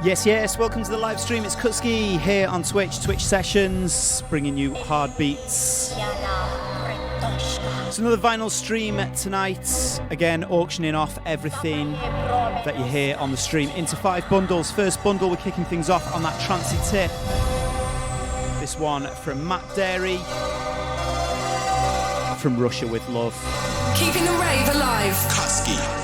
Yes, welcome to the live stream. It's Kutski here on Twitch Sessions, bringing you hard beats. It's another vinyl stream tonight, again auctioning off everything that you hear on the stream into 5 bundles. First bundle, we're kicking things off on that trancey tip. This one from Matt Dairy, From Russia with Love. Keeping the rave alive. Kutski.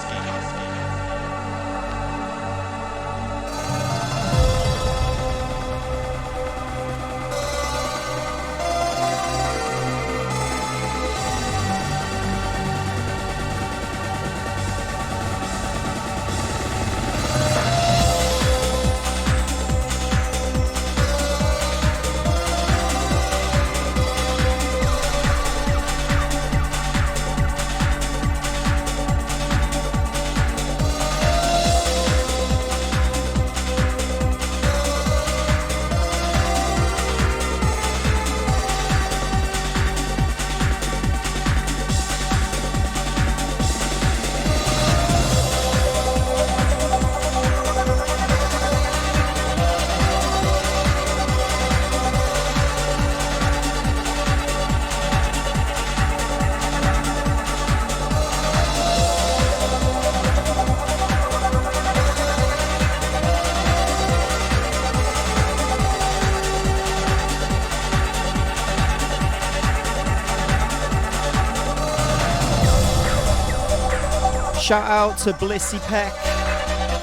Shout out to Blissy Peck.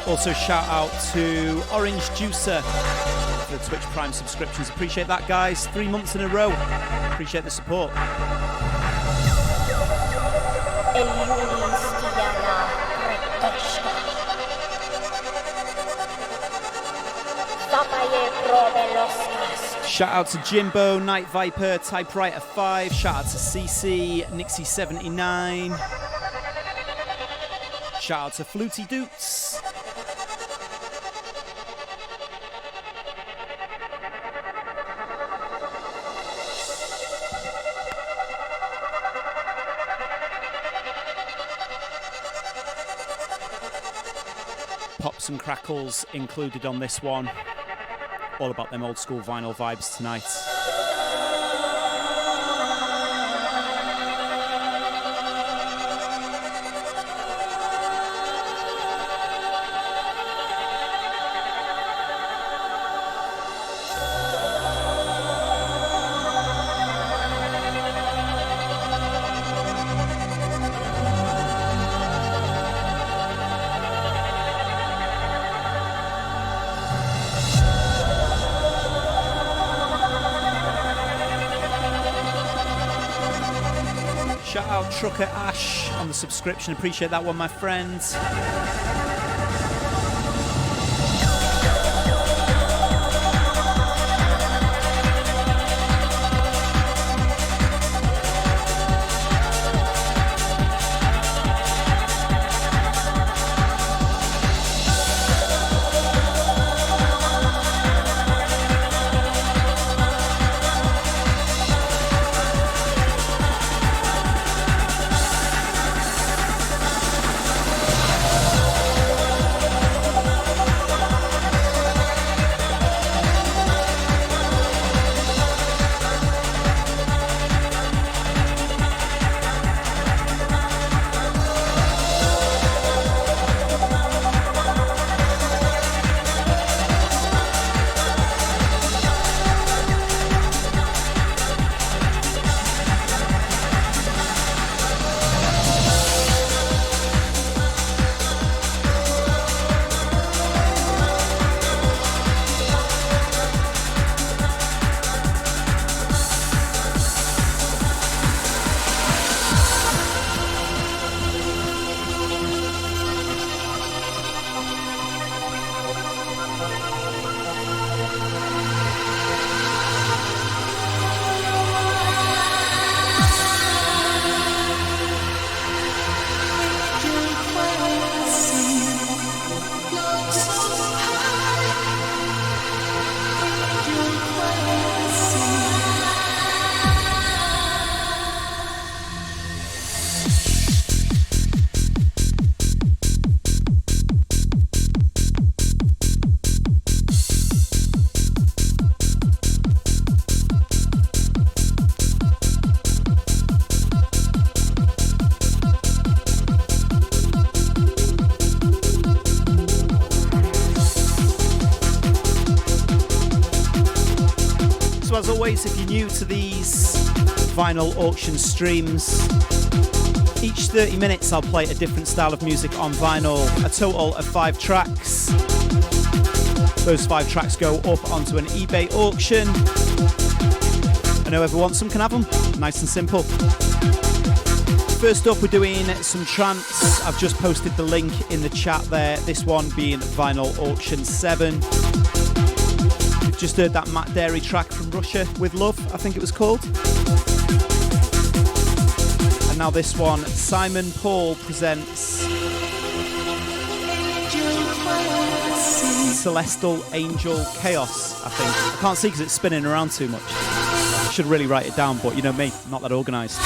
Also shout out to Orange Juicer for the Twitch Prime subscriptions. Appreciate that, guys. 3 months in a row. Appreciate the support. Shout out to Jimbo, Night Viper, Typewriter 5. Shout out to CC, Nixie79. Shout out to Fluty Doots. Pops and crackles included on this one. All about them old school vinyl vibes tonight. Shout out Trucker Ash on the subscription. Appreciate that one, my friends. always, if you're new to these vinyl auction streams, each 30 minutes I'll play a different style of music on vinyl, a total of 5 tracks. Those 5 tracks go up onto an eBay auction, and whoever wants them can have them. Nice and simple. First up, we're doing some trance. I've just posted the link in the chat there, this one being Vinyl Auction 7. We've just heard that Matt Darey track from Russia, With Love, I think it was called. And now this one, Simon Paul presents Celestial Angel Chaos, I think. I can't see because it's spinning around too much. I should really write it down, but you know me, not that organised.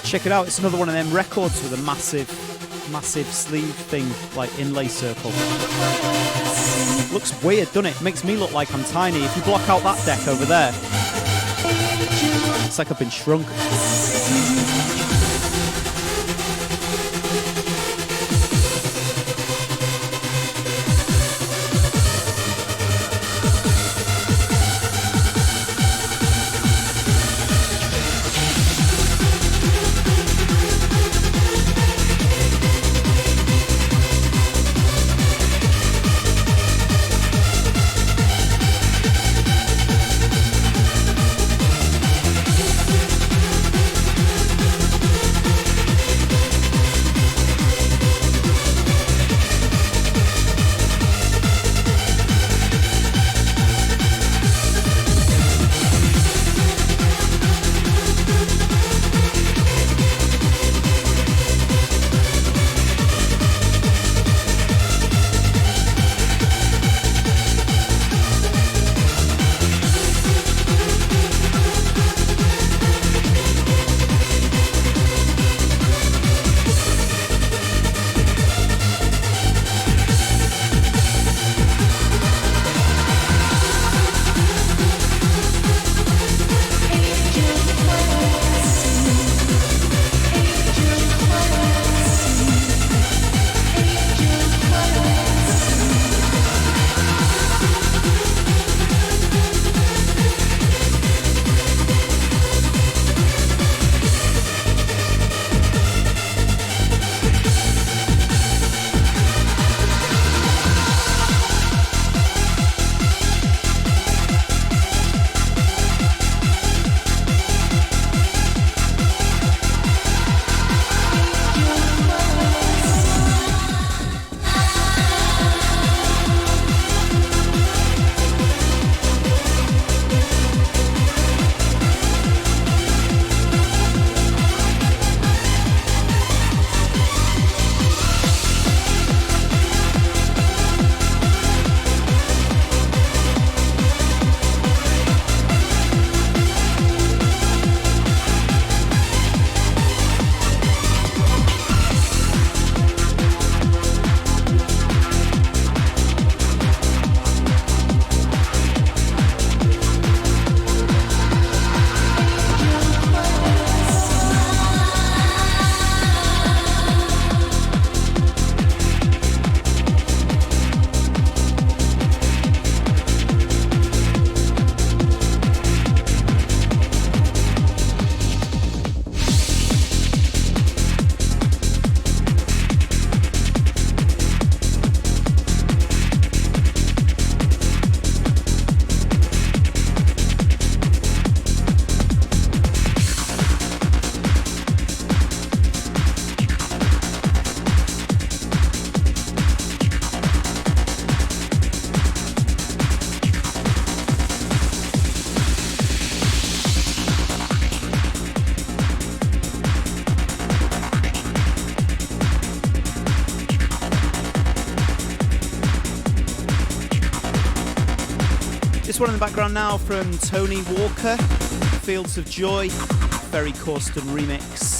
Check it out, it's another one of them records with a massive sleeve thing, like inlay circle. Looks weird, doesn't it? Makes me look like I'm tiny. If you block out that deck over there, it's like I've been shrunk. the background now from Tony Walker, Fields of Joy, Ferry Corsten remix.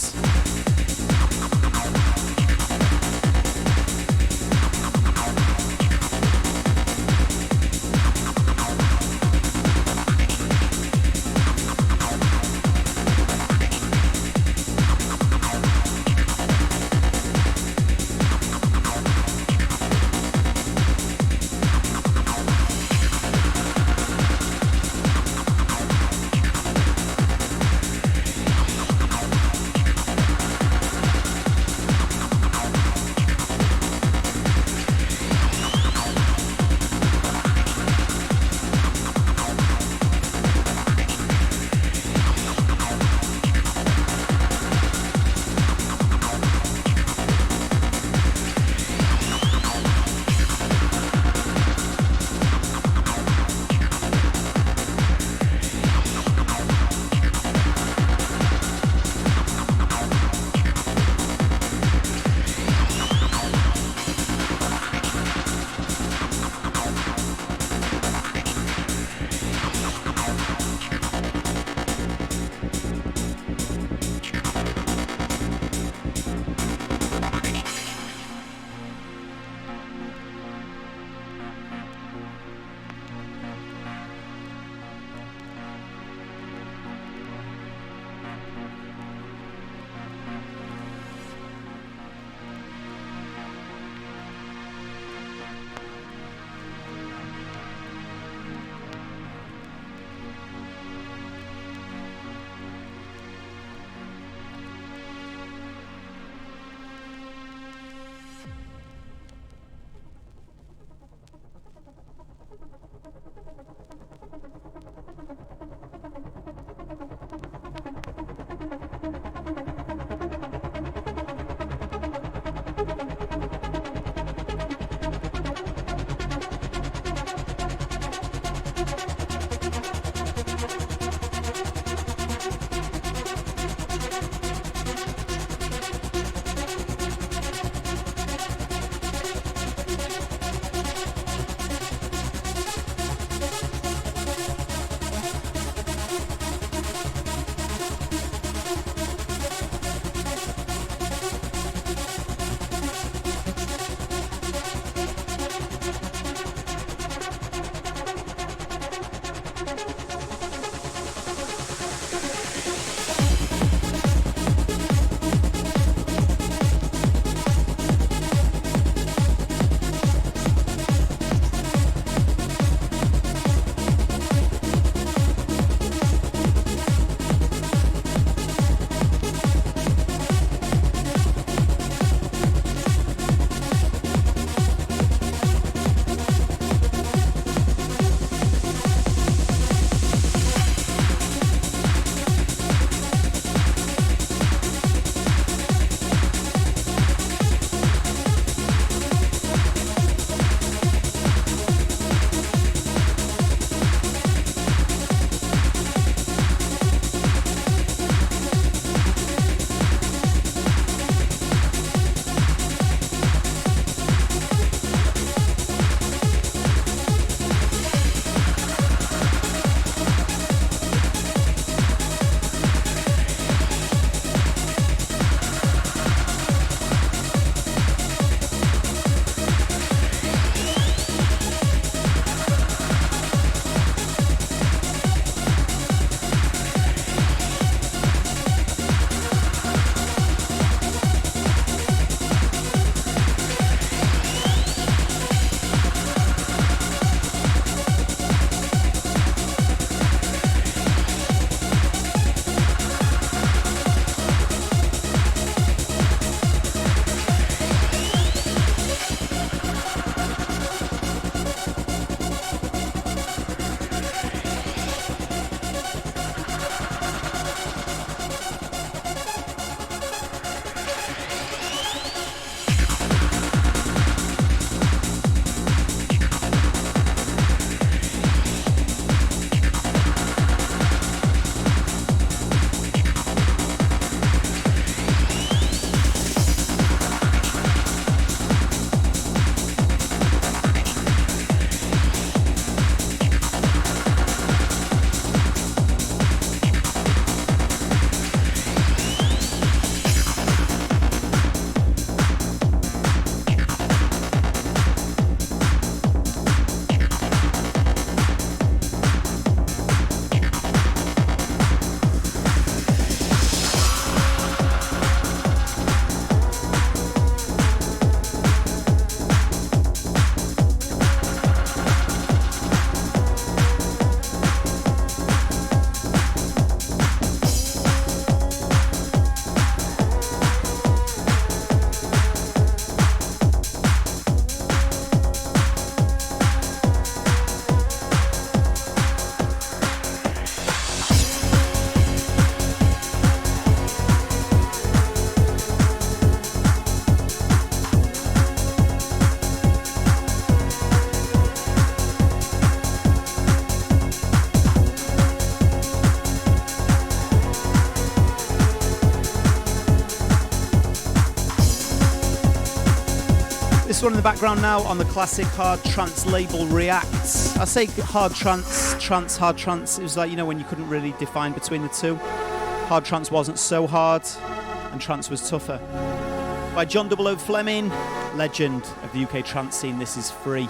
one in the background now on the classic hard trance label React. I say hard trance, hard trance. It was like, you know, when you couldn't really define between the two. Hard trance wasn't so hard, and trance was tougher. By John 00 Fleming, legend of the UK trance scene, this is Free.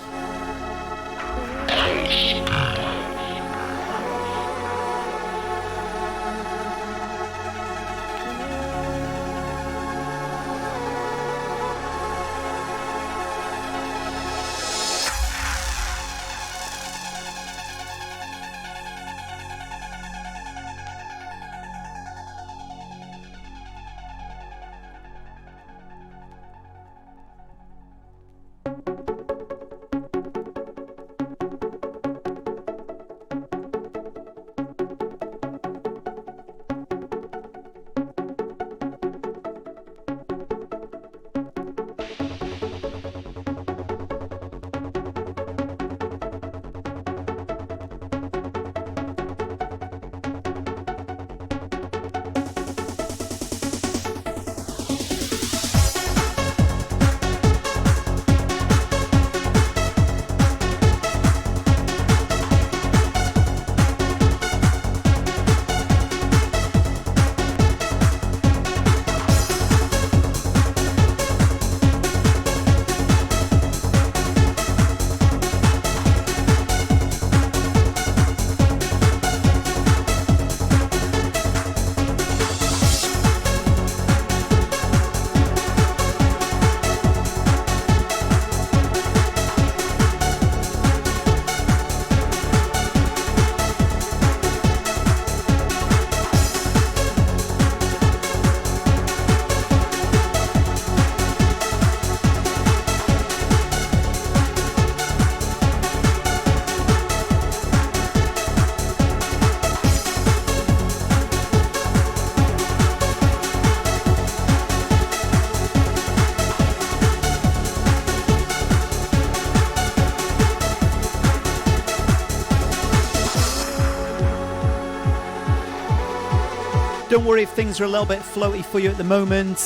Don't worry if things are a little bit floaty for you at the moment.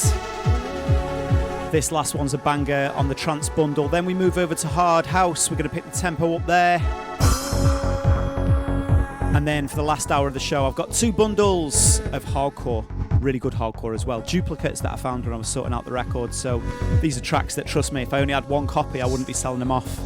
This last one's a banger on the trance bundle. Then we move over to hard house. We're going to pick the tempo up there. And then for the last hour of the show, I've got 2 bundles of hardcore. Really good hardcore as well. Duplicates that I found when I was sorting out the records. So these are tracks that, trust me, if I only had 1 copy, I wouldn't be selling them off.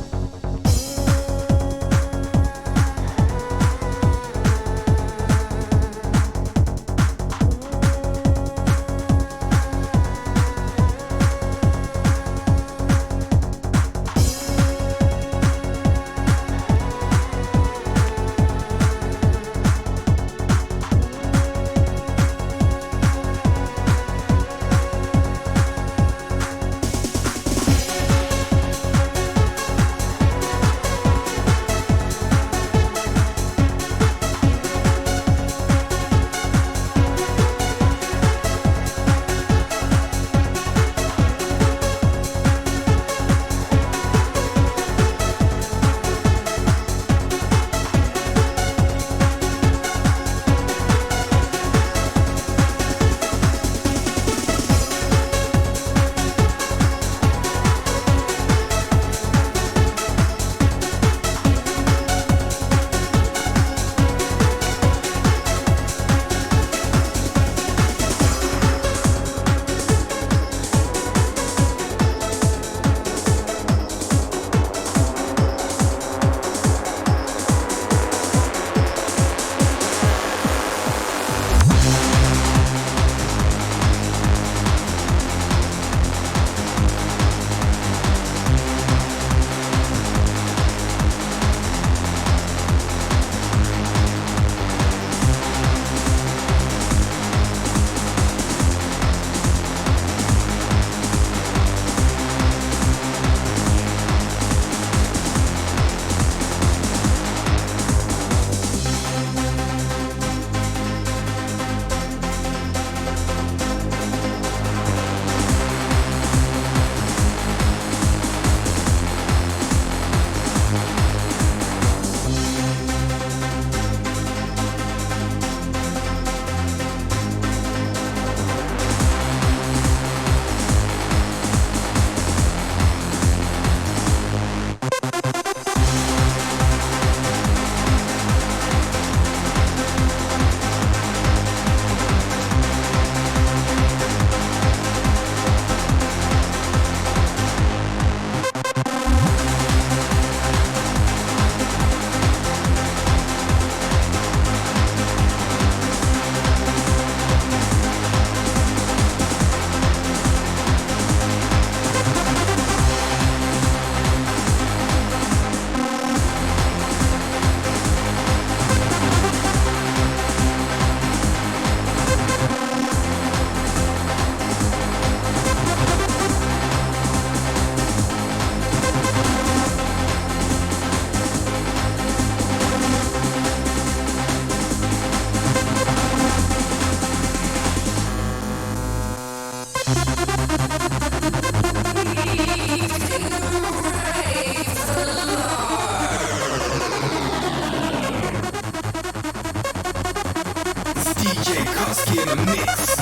Kutski in the mix.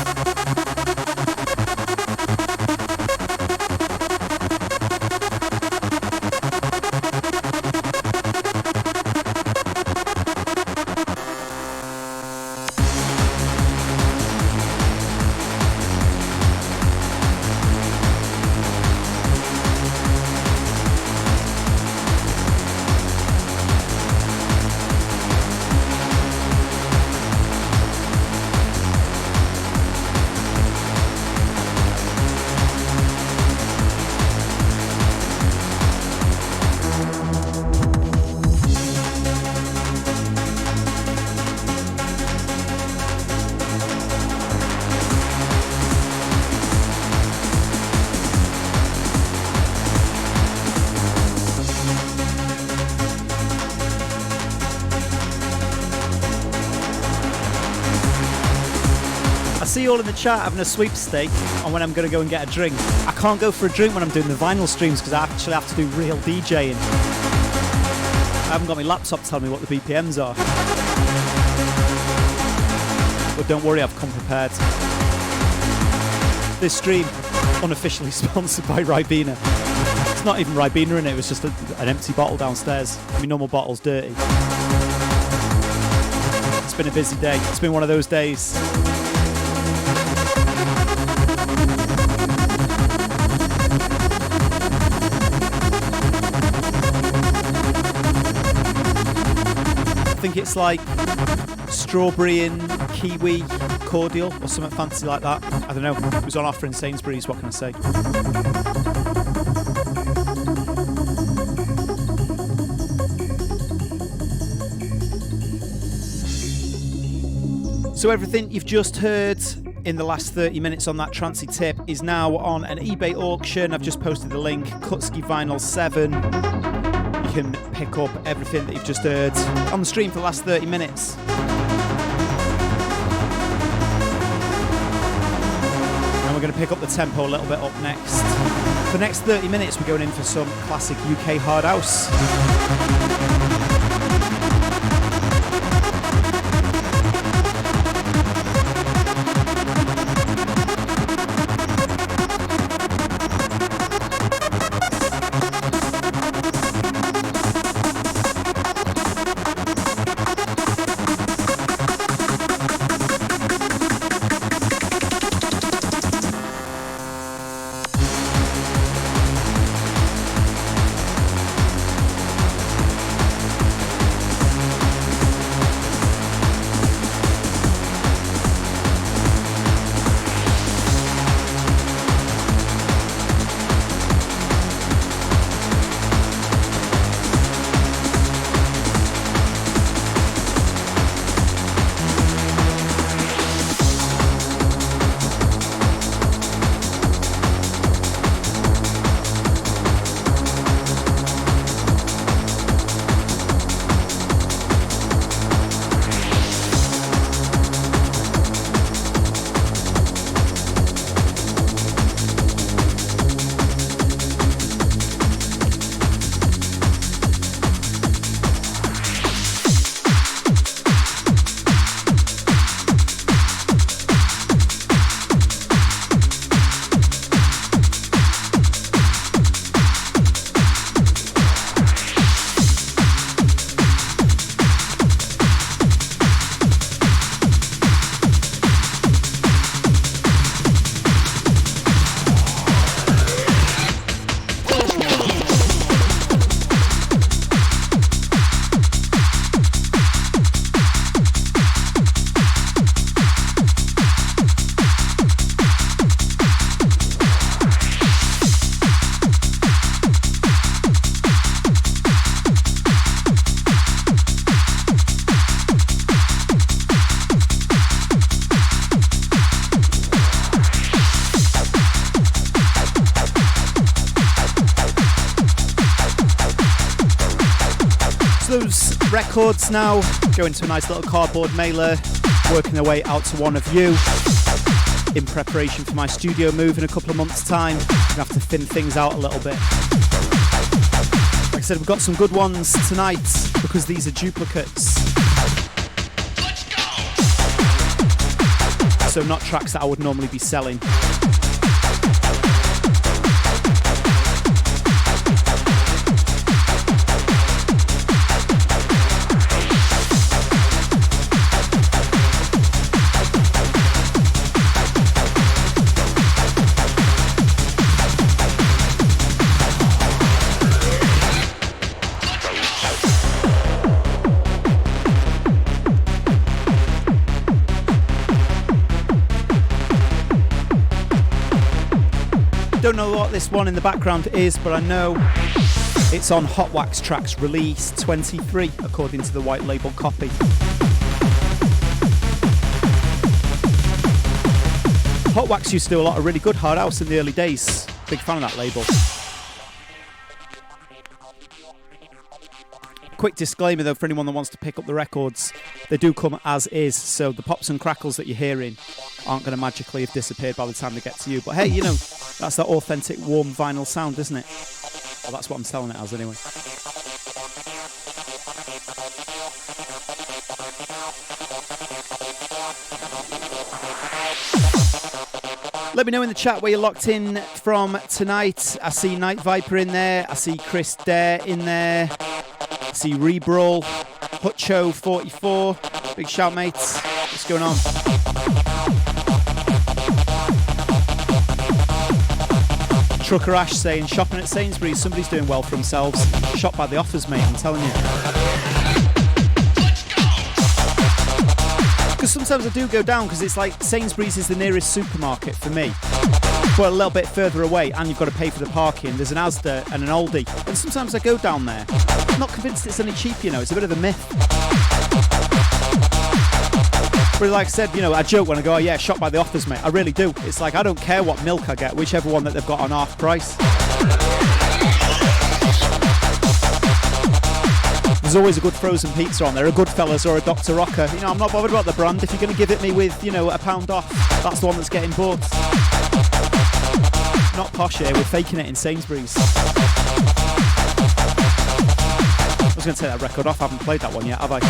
See you all in the chat having a sweepstake on when I'm going to go and get a drink. I can't go for a drink when I'm doing the vinyl streams because I actually have to do real DJing. I haven't got my laptop telling me what the BPMs are. But don't worry, I've come prepared. This stream, unofficially sponsored by Ribena. It's not even Ribena in it, it was just an empty bottle downstairs. My normal bottle's dirty. It's been a busy day. It's been one of those days. I think it's like strawberry and kiwi cordial or something fancy like that. I don't know. It was on offer in Sainsbury's, what can I say? So everything you've just heard in the last 30 minutes on that trancey tip is now on an eBay auction. I've just posted the link, Kutski Vinyl 7. You can pick up everything that you've just heard on the stream for the last 30 minutes. And we're going to pick up the tempo a little bit up next. For the next 30 minutes, we're going in for some classic UK hard house. Those records now go into a nice little cardboard mailer, working their way out to one of you in preparation for my studio move in a couple of months' time. I'm gonna have to thin things out a little bit. Like I said, we've got some good ones tonight because these are duplicates. so not tracks that I would normally be selling. Don't know what this one in the background is, but I know it's on Hot Wax Tracks release 23, according to the white label copy. Hot Wax used to do a lot of really good hard house in the early days. Big fan of that label. Quick disclaimer though, for anyone that wants to pick up the records, they do come as is, so the pops and crackles that you're hearing aren't going to magically have disappeared by the time they get to you. But hey, you know, that's that authentic, warm vinyl sound, isn't it? Well, that's what I'm selling it as anyway. Let me know in the chat where you're locked in from tonight. I see Night Viper in there. I see Chris Dare in there. I see Rebrawl. Hutcho44. Big shout, mates. What's going on? Trucker Ash saying, shopping at Sainsbury's, somebody's doing well for themselves. Shop by the offers, mate, I'm telling you. Because sometimes I do go down, because it's like Sainsbury's is the nearest supermarket for me. But a little bit further away, and you've got to pay for the parking. There's an Asda and an Aldi. And sometimes I go down there. I'm not convinced it's any cheap, you know, it's a bit of a myth. But like I said, you know, I joke when I go, oh yeah, shop by the offers, mate. I really do. It's like, I don't care what milk I get, whichever one that they've got on half price. There's always a good frozen pizza on there, a Goodfellas or a Dr. Rocker. You know, I'm not bothered about the brand. If you're going to give it me with, you know, £1 off, that's the one that's getting bought. Not posh here, we're faking it in Sainsbury's. I was going to take that record off, I haven't played that one yet, have I?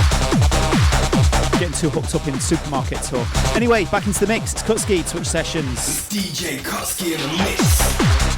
Getting too hooked up in supermarket talk. Anyway, back into the mix. It's Kutski, Twitch Sessions. It's DJ Kutski in the mix.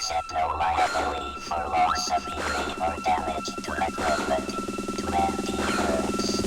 accept no liability for loss of injury or damage to equipment. 20 hertz.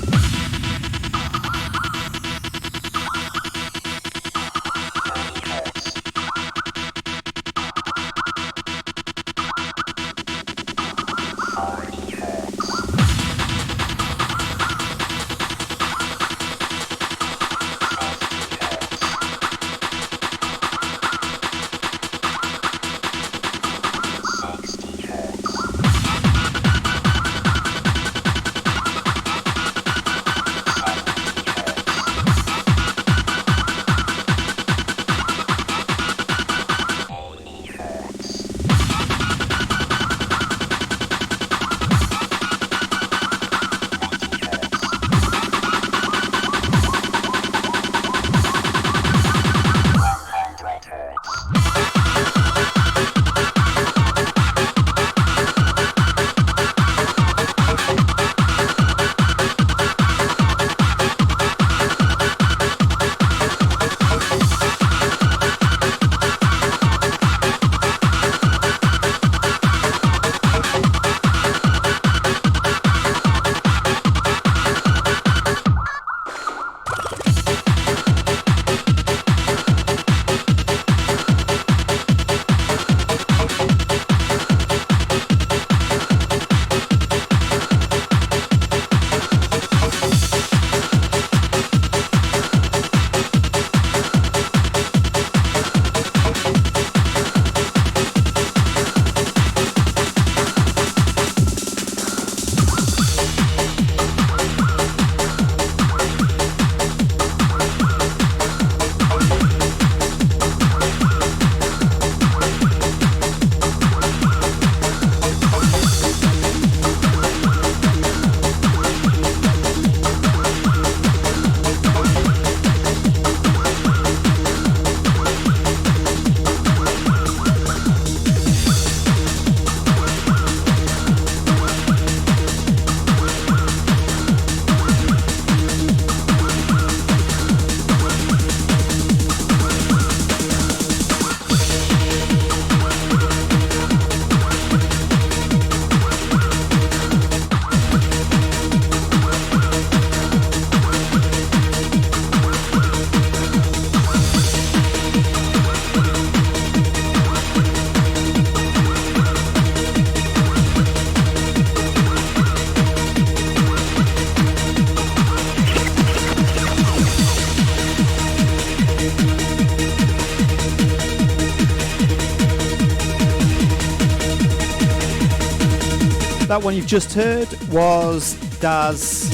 That one you've just heard was Daz,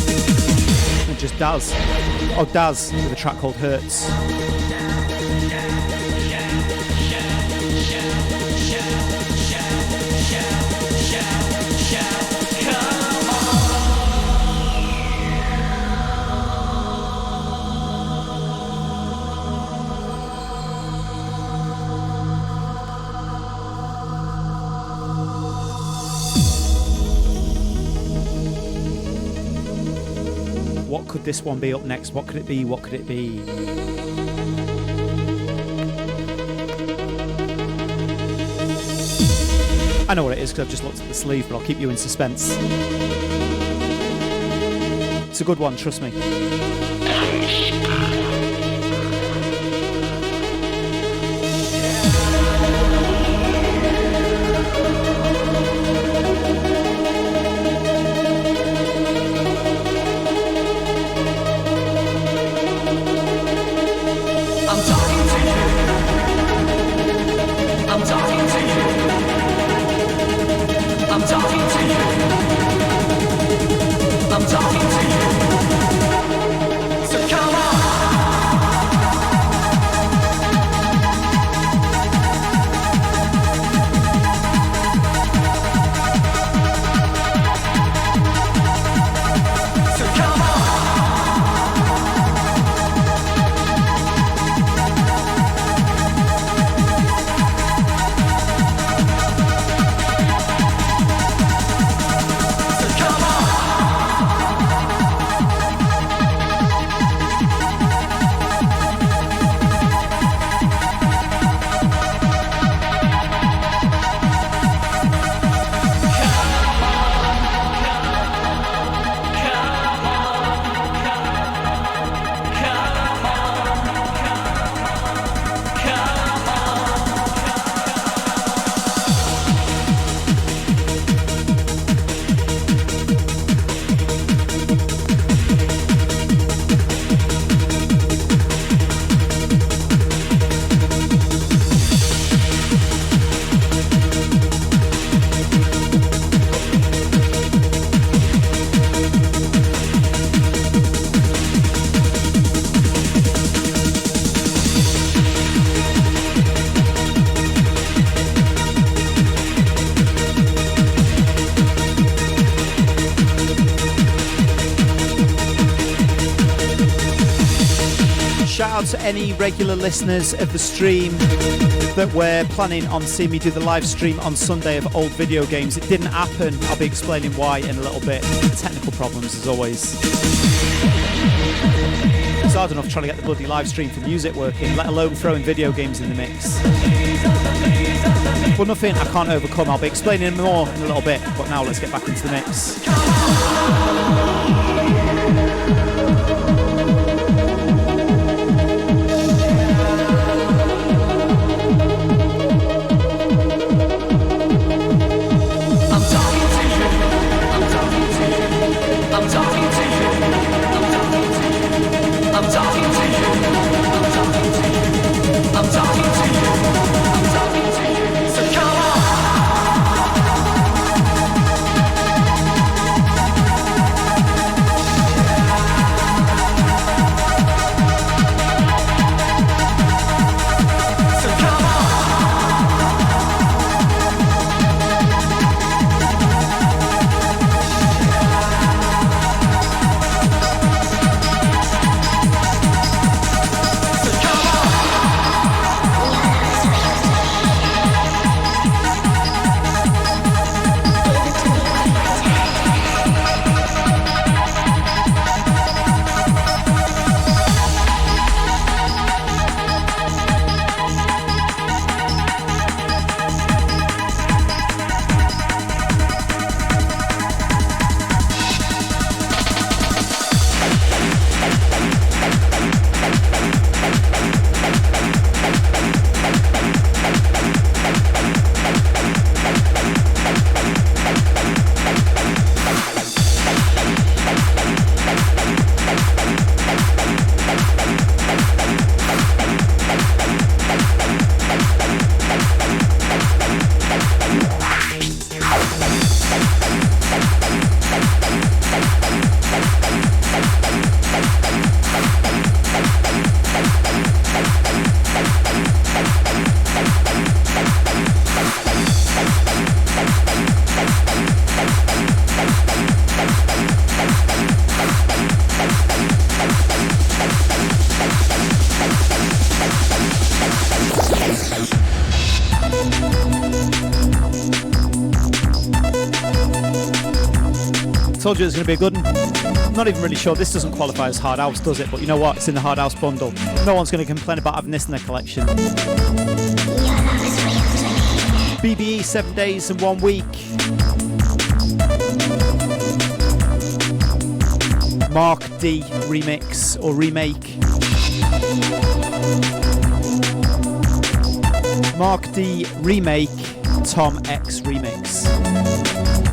or just Daz, oh Daz with a track called Hertz. What could this one be up next? What could it be? What could it be? I know what it is because I've just looked at the sleeve, but I'll keep you in suspense. It's a good one, trust me. I'm talking to you. any regular listeners of the stream that were planning on seeing me do the live stream on Sunday of old video games. It didn't happen. I'll be explaining why in a little bit. Technical problems as always. It's hard enough trying to get the bloody live stream for music working, let alone throwing video games in the mix. But nothing I can't overcome. I'll be explaining more in a little bit, but now let's get back into the mix. Told you it was going to be a good one. I'm not even really sure this doesn't qualify as hard house, does it? But you know what? It's in the hard house bundle. No one's going to complain about having this in their collection. BBE 7 days and 1 week. Mark D remix or remake. Mark D remake, Tom X remix.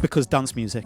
Because dance music.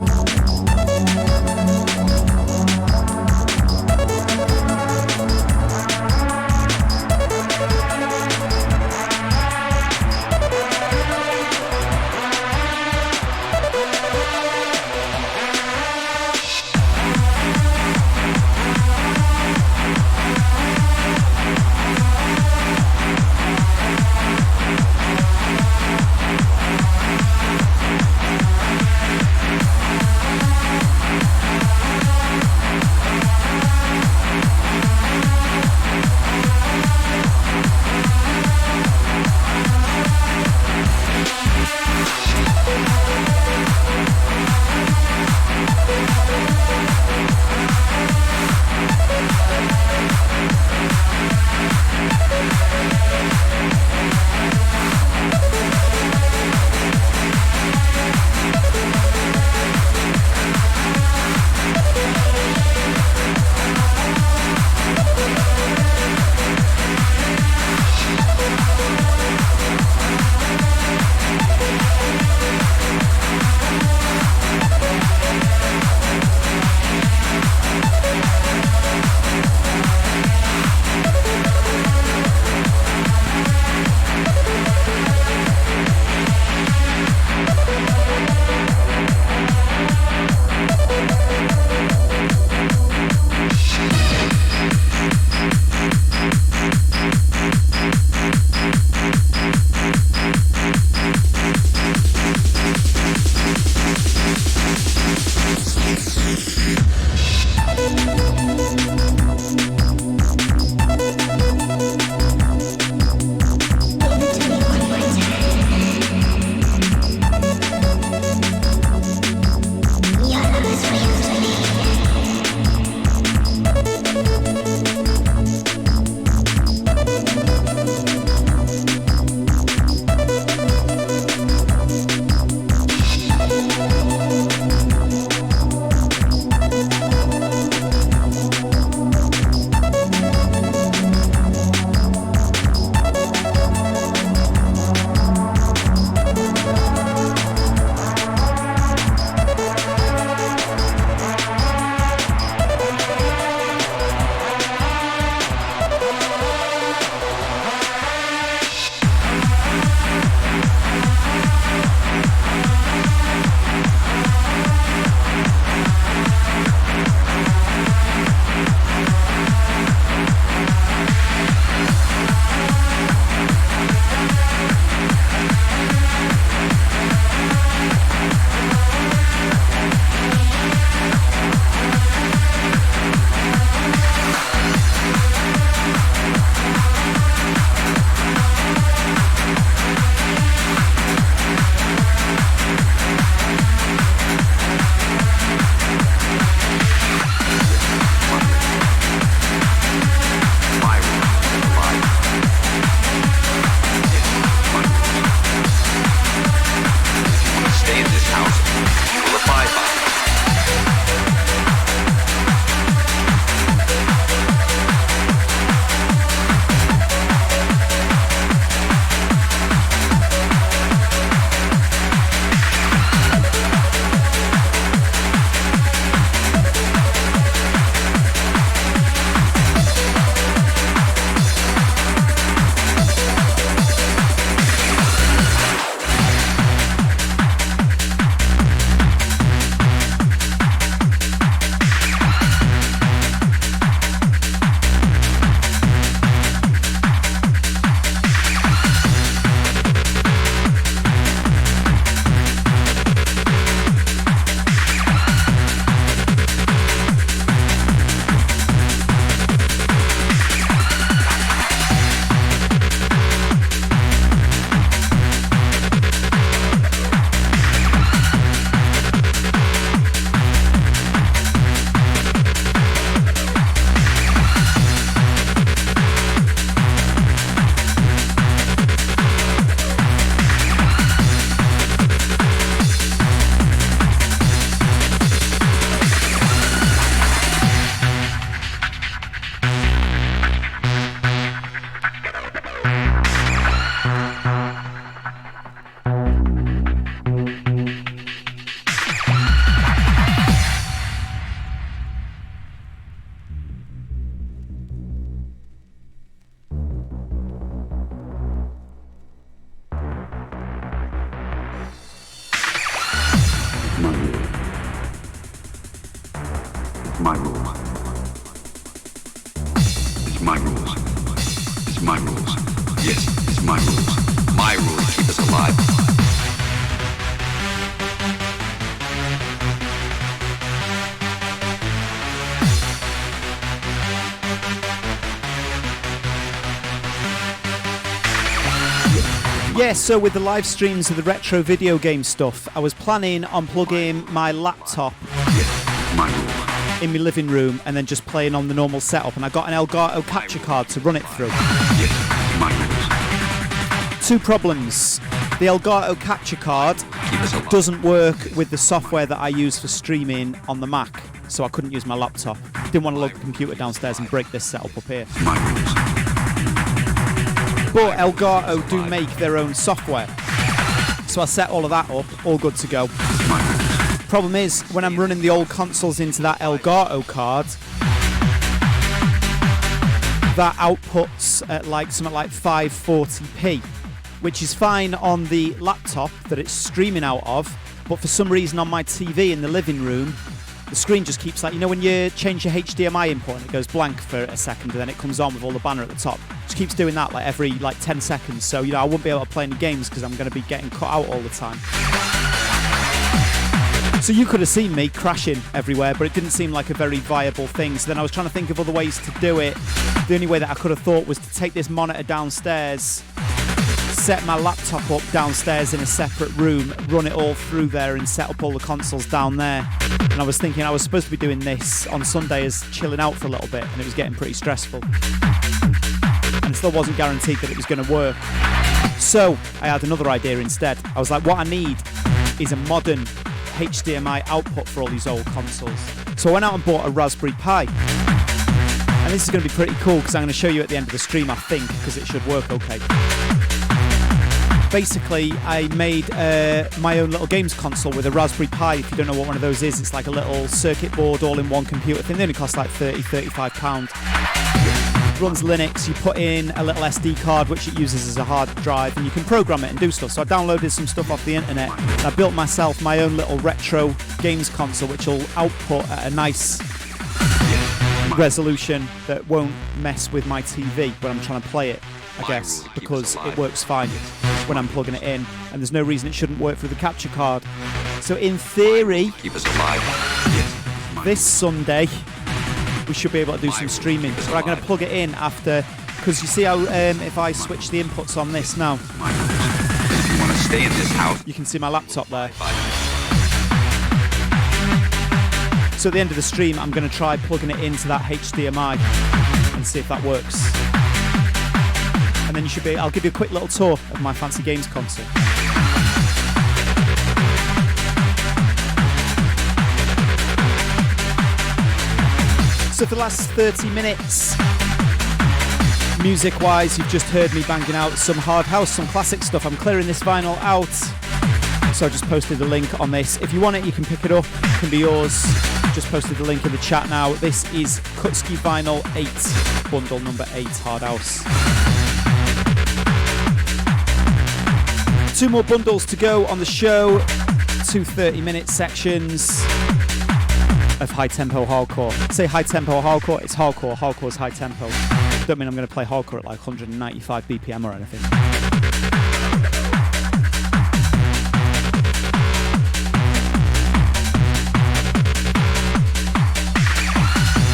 my rule. It's my rules. It's my rules. It's my rules. Yes, it's my rules. My rules keep us alive. Yeah, so with the live streams of the retro video game stuff, I was planning on plugging my laptop in my living room and then just playing on the normal setup, and I got an Elgato capture card to run it through. Two problems. The Elgato capture card doesn't work with the software that I use for streaming on the Mac, so I couldn't use my laptop. Didn't want to lug the computer downstairs and break this setup up here. But Elgato do make their own software, so I set all of that up, all good to go. Problem is, when I'm running the old consoles into that Elgato card, that outputs at like something like 540p, which is fine on the laptop that it's streaming out of, but for some reason on my TV in the living room, the screen just keeps like, you know when you change your HDMI input and it goes blank for a second and then it comes on with all the banner at the top. Just keeps doing that like every 10 seconds. So, I wouldn't be able to play any games because I'm going to be getting cut out all the time. So you could have seen me crashing everywhere, but it didn't seem like a very viable thing. So then I was trying to think of other ways to do it. The only way that I could have thought was to take this monitor downstairs, set my laptop up downstairs in a separate room, run it all through there and set up all the consoles down there. And I was thinking I was supposed to be doing this on Sunday as chilling out for a little bit, and it was getting pretty stressful. And it still wasn't guaranteed that it was going to work. So I had another idea instead. I was like, what I need is a modern HDMI output for all these old consoles. So I went out and bought a Raspberry Pi. And this is going to be pretty cool because I'm going to show you at the end of the stream, I think, because it should work okay. Basically, I made my own little games console with a Raspberry Pi. If you don't know what one of those is, it's like a little circuit board all-in-one computer thing. They only cost like £30-35. Runs Linux. You put in a little SD card, which it uses as a hard drive, and you can program it and do stuff. So I downloaded some stuff off the internet, and I built myself my own little retro games console, which will output at a nice resolution that won't mess with my TV when I'm trying to play it, I guess, because it works fine when I'm plugging it in, and there's no reason it shouldn't work through the capture card. So in theory, this Sunday, we should be able to do some streaming. So I'm going to plug it in after, because you see how if I switch the inputs on this now, you can see my laptop there. So at the end of the stream, I'm going to try plugging it into that HDMI and see if that works. And then I'll give you a quick little tour of my fancy games console. So for the last 30 minutes, music-wise, you've just heard me banging out some hard house, some classic stuff. I'm clearing this vinyl out, so I just posted the link on this. If you want it, you can pick it up. It can be yours. Just posted the link in the chat now. This is Kutski Vinyl 8, bundle number 8, hard house. 2 more bundles to go on the show. 2 30-minute sections of high-tempo hardcore. Say high-tempo hardcore, it's hardcore. Hardcore's high-tempo. Don't mean I'm going to play hardcore at like 195 BPM or anything.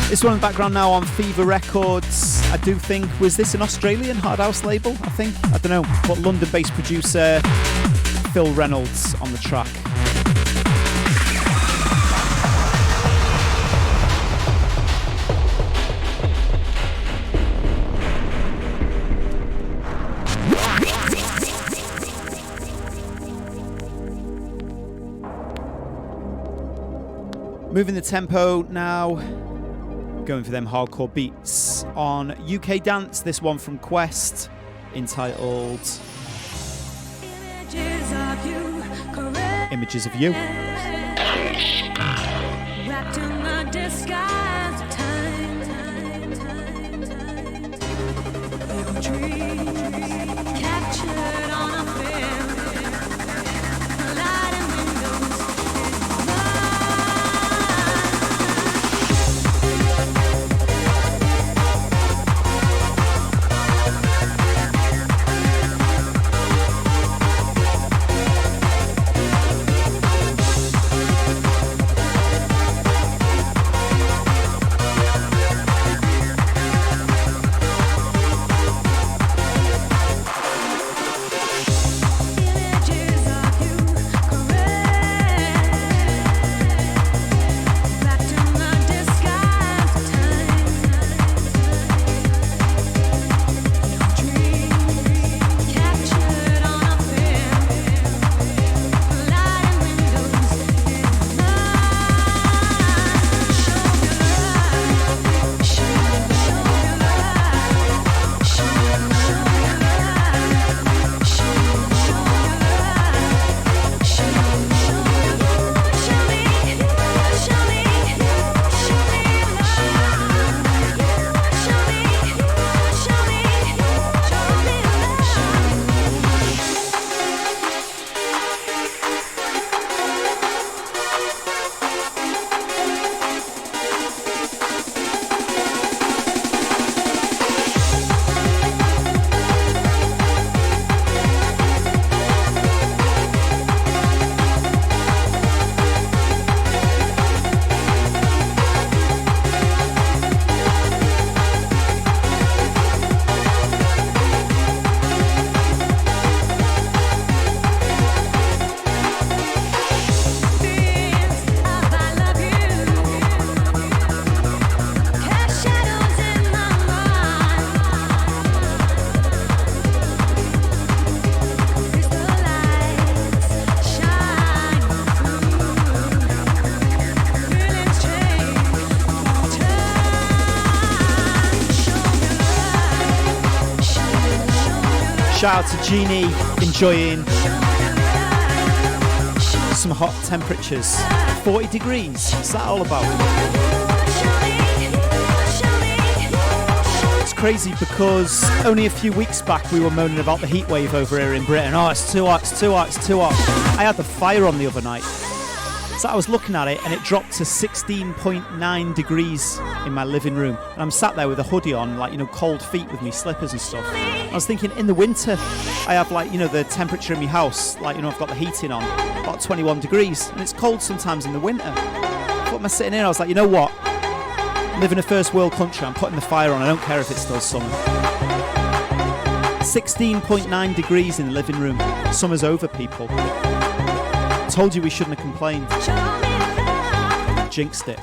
This one in the background now on Fever Records. I do think, was this an Australian hard house label? I think, I don't know. But London-based producer Phil Reynolds on the track. Moving the tempo now, going for them hardcore beats on UK Dance. This one from Quest, entitled Images of You. Wrapped in the disguise of time. Your dream captured on a film. Light and windows. Shout out to Jeannie, enjoying some hot temperatures. 40 degrees, what's that all about? It's crazy because only a few weeks back we were moaning about the heat wave over here in Britain. Oh, it's too hot, it's too hot, it's too hot. I had the fire on the other night. So I was looking at it and it dropped to 16.9 degrees in my living room. And I'm sat there with a hoodie on, like, you know, cold feet with me slippers and stuff. I was thinking in the winter, I have, like, you know, the temperature in my house, like, you know, I've got the heating on, about 21 degrees. And it's cold sometimes in the winter. What am I sitting here? I was like, you know what? I live in a first world country. I'm putting the fire on. I don't care if it's still summer. 16.9 degrees in the living room. Summer's over, people. Told you we shouldn't have complained. Jinxed it.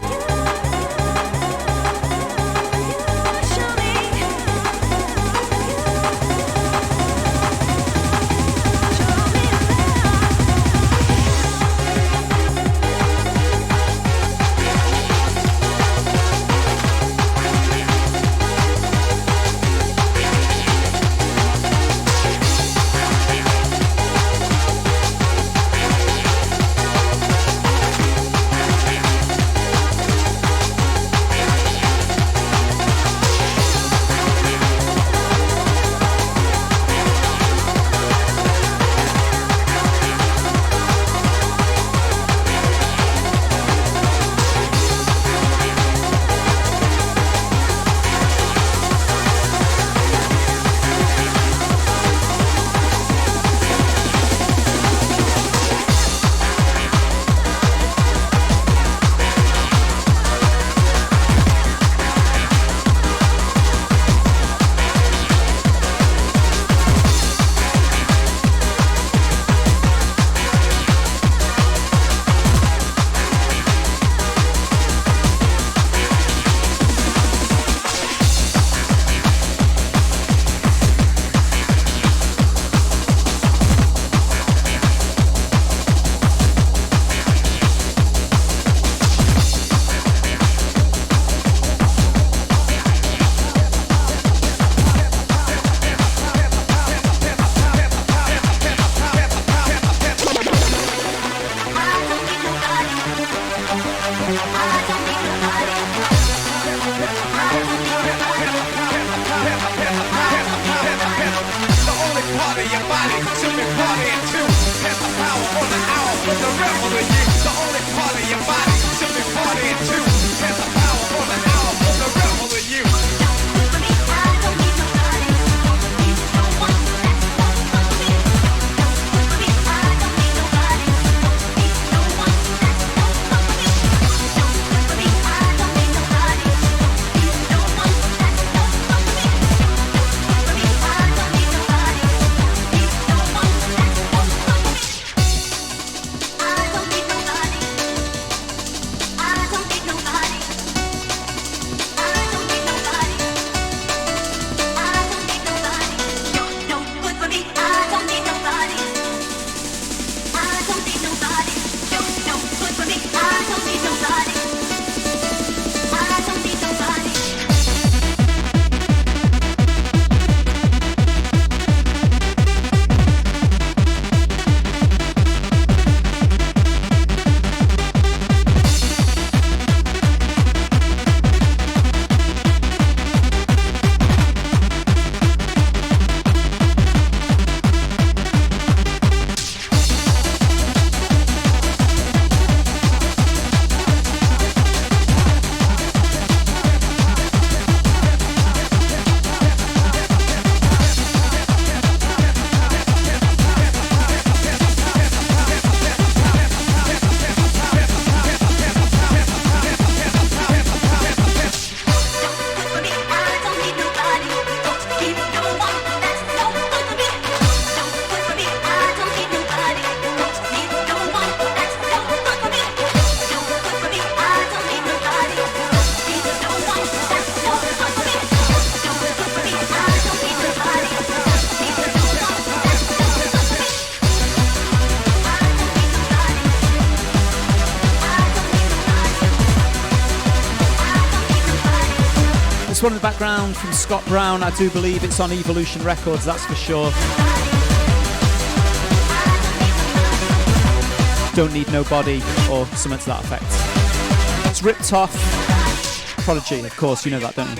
I don't need One in the background from Scott Brown. I do believe it's on Evolution Records, that's for sure. Don't Need Nobody or something to that effect. It's ripped off. Prodigy, of course, you know that, don't you?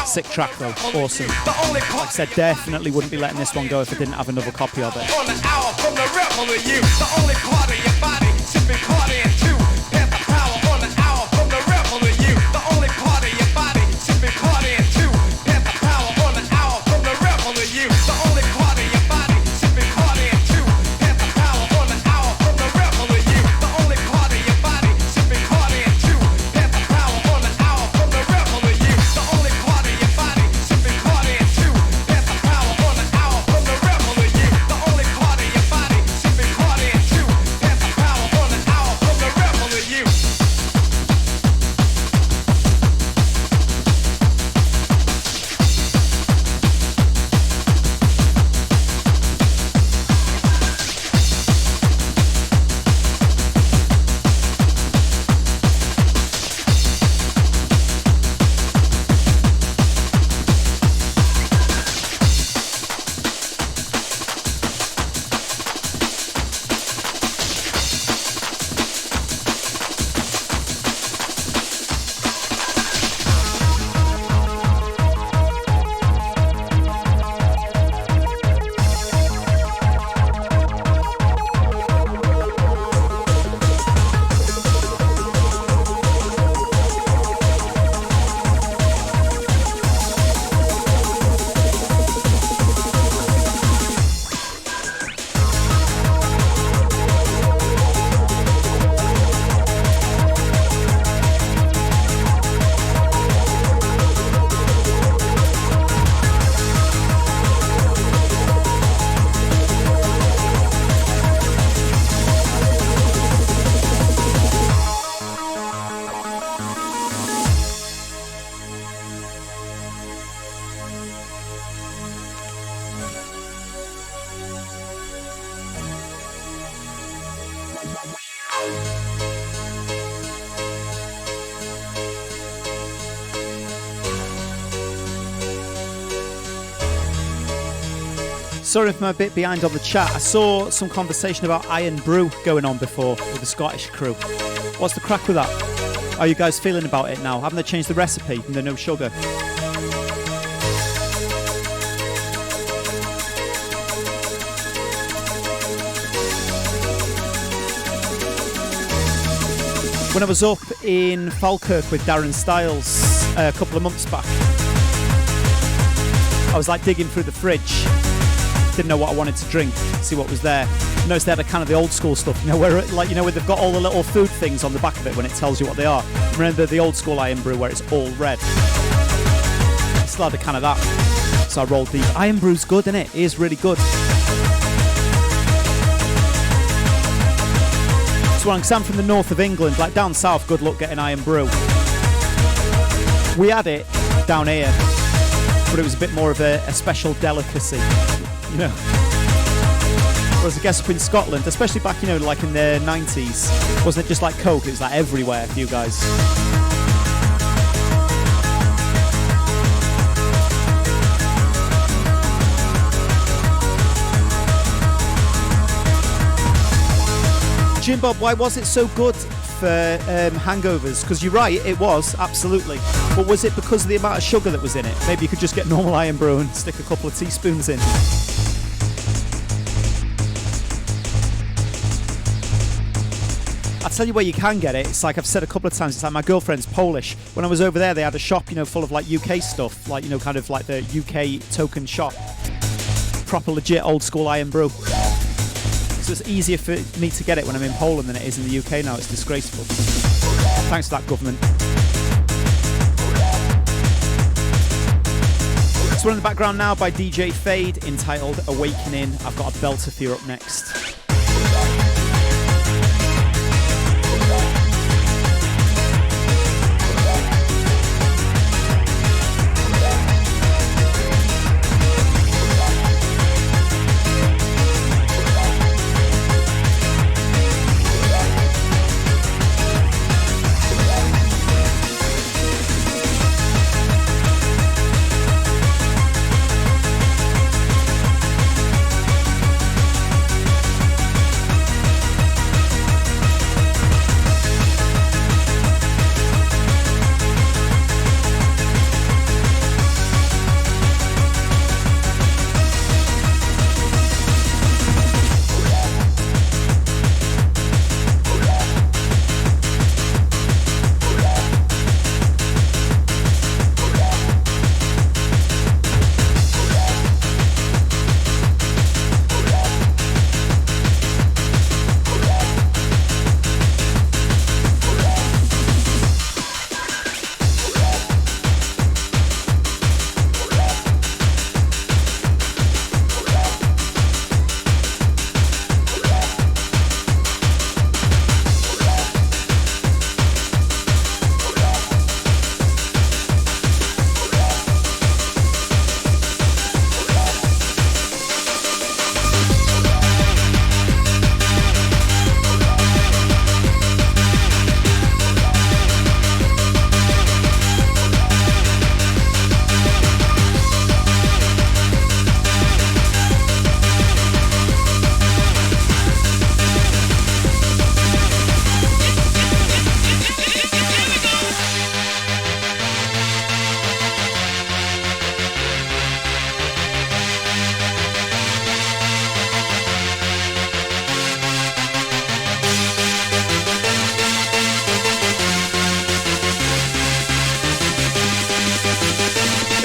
Sick track though, awesome. Like I said, definitely wouldn't be letting this one go if I didn't have another copy of it. Sorry if I'm a bit behind on the chat. I saw some conversation about Iron Brew going on before with the Scottish crew. What's the crack with that? How are you guys feeling about it now? Haven't they changed the recipe and the no sugar? When I was up in Falkirk with Darren Styles a couple of months back, I was like digging through the fridge. Didn't know what I wanted to drink, see what was there. I noticed they had a kind of the old school stuff, you know, where where they've got all the little food things on the back of it when it tells you what they are. Remember the old school Iron Brew where it's all red? I still had a can of that, so I rolled these. Iron Brew's good, isn't it? It is really good. It's one, because I'm from the north of England, like down south, good luck getting Iron Brew. We had it down here, but it was a bit more of a special delicacy, you know. Whereas I guess up in Scotland, especially back, like in the 90s, wasn't it just like Coke? It was like everywhere for you guys. Jim Bob, why was it so good for hangovers? Because you're right, it was, absolutely. But was it because of the amount of sugar that was in it? Maybe you could just get normal Iron Brew and stick a couple of teaspoons in. I'll tell you where you can get it. It's like I've said a couple of times, it's like my girlfriend's Polish. When I was over there, they had a shop, full of like UK stuff, like, kind of like the UK token shop. Proper legit old school Iron Brew. So it's easier for me to get it when I'm in Poland than it is in the UK now. It's disgraceful. Thanks for that, government. It's one in the background now by DJ Fade, entitled Awakening. I've got a belter for you up next.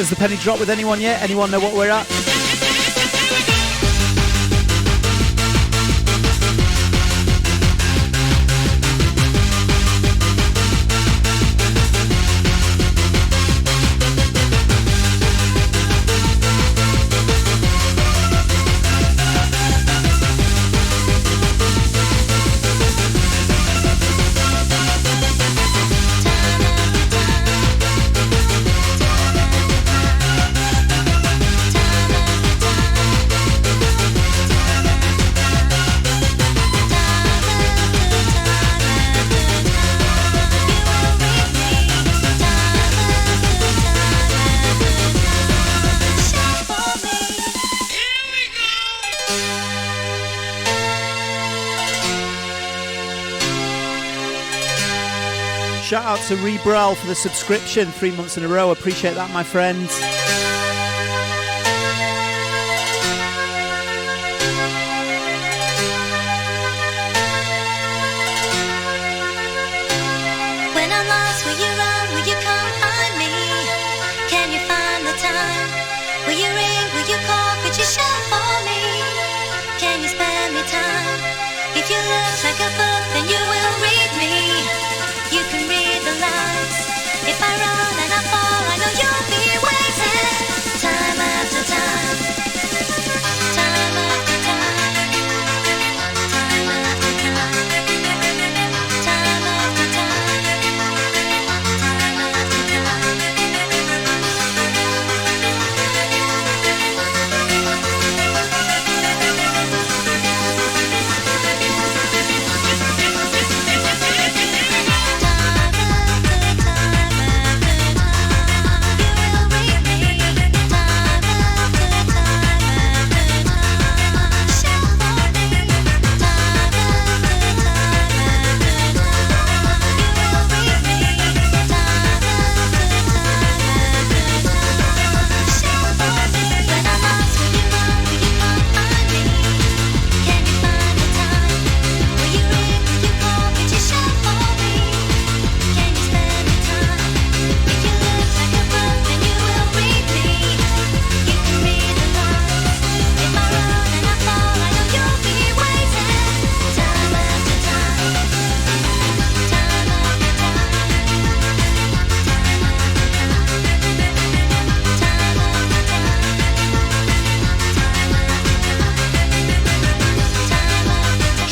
Has the penny dropped with anyone yet? Anyone know what we're at? Shout out to Rebrel for the subscription 3 months in a row. Appreciate that, my friend. When I'm lost, will you run? Will you come find me? Can you find the time? Will you ring? Will you call? Could you shout for me? Can you spare me time? If you look like a book, then you will read me. You can read the lines. If I run and I fall, I know you'll be waiting. Time after time. Time after time. Time after time. Time after time. Time after time.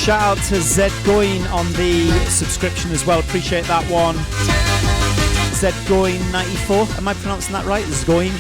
Shout out to Zed Goin on the subscription as well. Appreciate that one. Zed Goin 94. Am I pronouncing that right? Zgoin.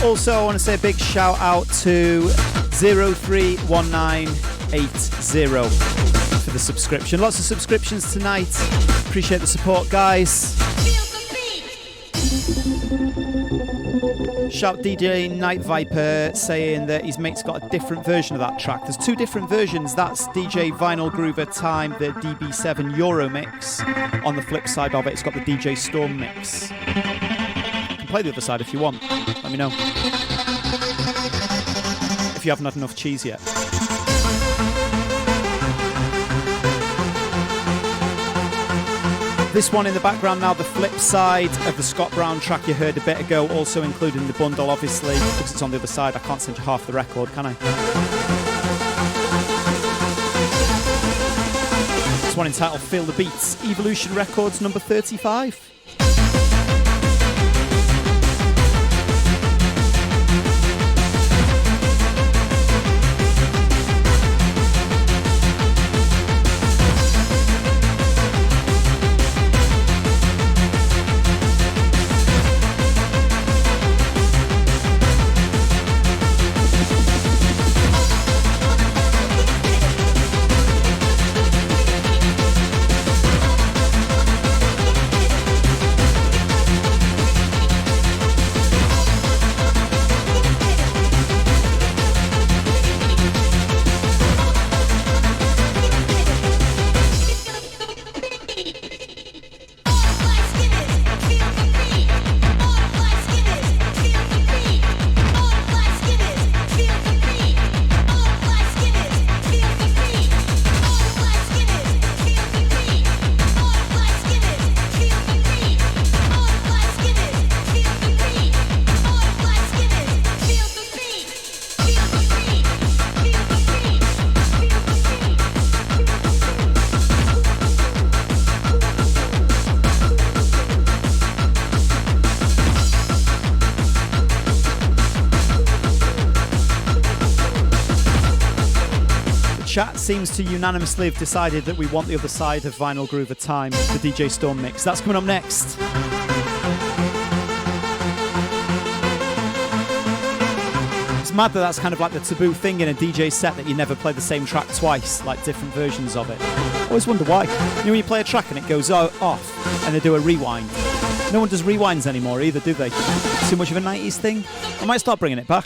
Also, I want to say a big shout out to 031980 for the subscription. Lots of subscriptions tonight. Appreciate the support, guys. Shout DJ Night Viper saying that his mate's got a different version of that track. There's two different versions. That's DJ Vinyl Groover Time, the DB7 Euro mix. On the flip side of it, it's got the DJ Storm mix. You can play the other side if you want. Let me know. if you haven't had enough cheese yet. This one in the background now, the flip side of the Scott Brown track you heard a bit ago, also including the bundle, obviously, because it's on the other side. I can't send you half the record, can I? This one entitled Feel the Beats, Evolution Records number 35. Chat seems to unanimously have decided that we want the other side of Vinyl Groover Time, the DJ Storm mix. That's coming up next. It's mad that that's kind of like the taboo thing in a DJ set, that you never play the same track twice, like different versions of it. I always wonder why. You know, when you play a track and it goes off and they do a rewind. No one does rewinds anymore either, do they? It's too much of a 90s thing. I might start bringing it back.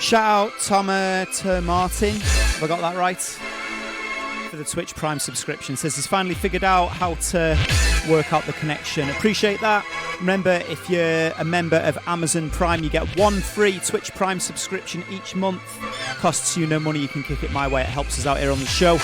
Shout out Thomas Martin, have I got that right? For the Twitch Prime subscription. Says he's finally figured out how to work out the connection. Appreciate that. Remember, if you're a member of Amazon Prime, you get one free Twitch Prime subscription each month. Costs you no money, you can kick it my way. It helps us out here on the show.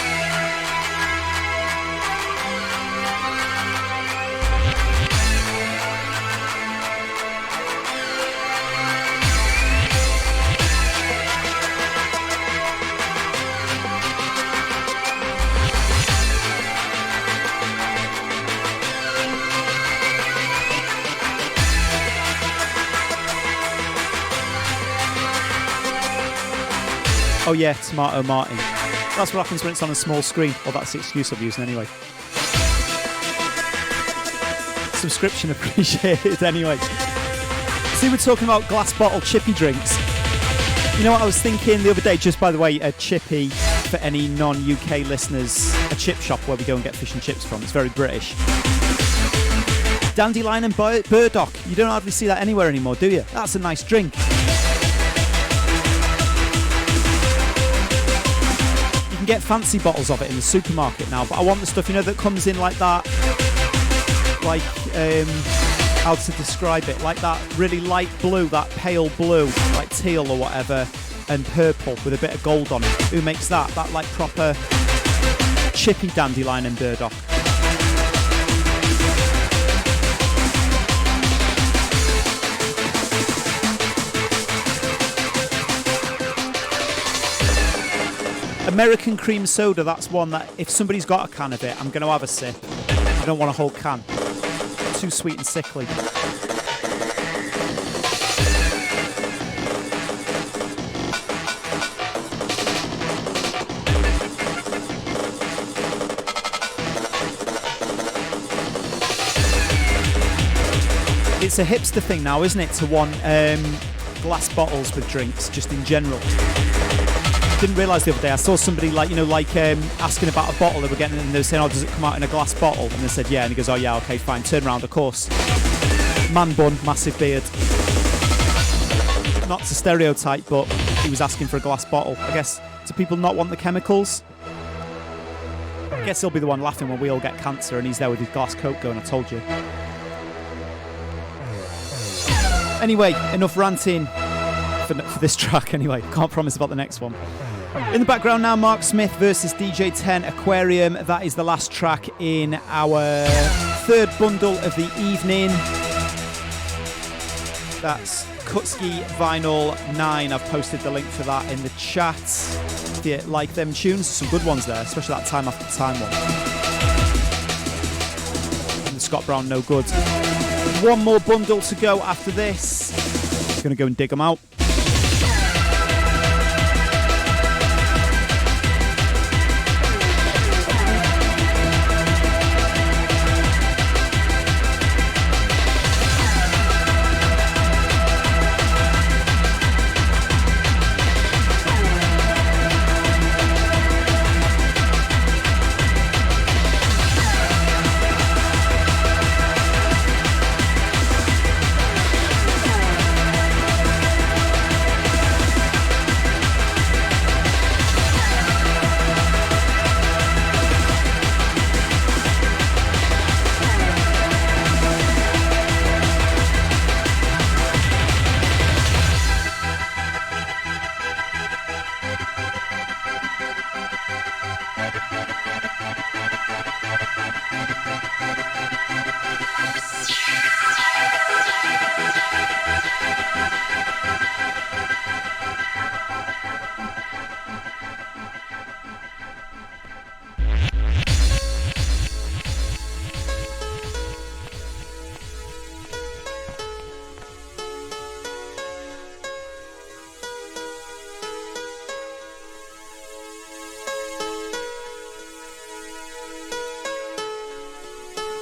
Oh yeah, Tomato Martin. That's what happens when it's on a small screen. Well, that's the excuse I'm using anyway. Subscription appreciated anyway. See, we're talking about glass bottle chippy drinks. You know what I was thinking the other day, just by the way, a chippy, for any non-UK listeners, a chip shop where we go and get fish and chips from. It's very British. Dandelion and burdock. You don't hardly see that anywhere anymore, do you? That's a nice drink. Get fancy bottles of it in the supermarket now, but I want the stuff, you know, that comes in like that, like how to describe it, like that really light blue, that pale blue, like teal or whatever, and purple with a bit of gold on it. Who makes that like proper chippy dandelion and burdock? American cream soda, that's one that if somebody's got a can of it, I'm going to have a sip. I don't want a whole can. Too sweet and sickly. It's a hipster thing now, isn't it, to want glass bottles with drinks, just in general. Didn't realise the other day, I saw somebody asking about a bottle they were getting, and they were saying, oh, does it come out in a glass bottle? And they said, yeah, and he goes, oh yeah, okay, fine, turn around, of course. Man bun, massive beard. Not to stereotype, but he was asking for a glass bottle. I guess, do people not want the chemicals? I guess he'll be the one laughing when we all get cancer and he's there with his glass coke going, I told you. Anyway, enough ranting for this track anyway. Can't promise about the next one. In the background now, Mark Smith versus DJ 10 Aquarium. That is the last track in our third bundle of the evening. That's Kutski Vinyl 9. I've posted the link for that in the chat. If you like them tunes, some good ones there, especially that Time After Time one. And the Scott Brown No Good. One more bundle to go after this. Gonna go and dig them out.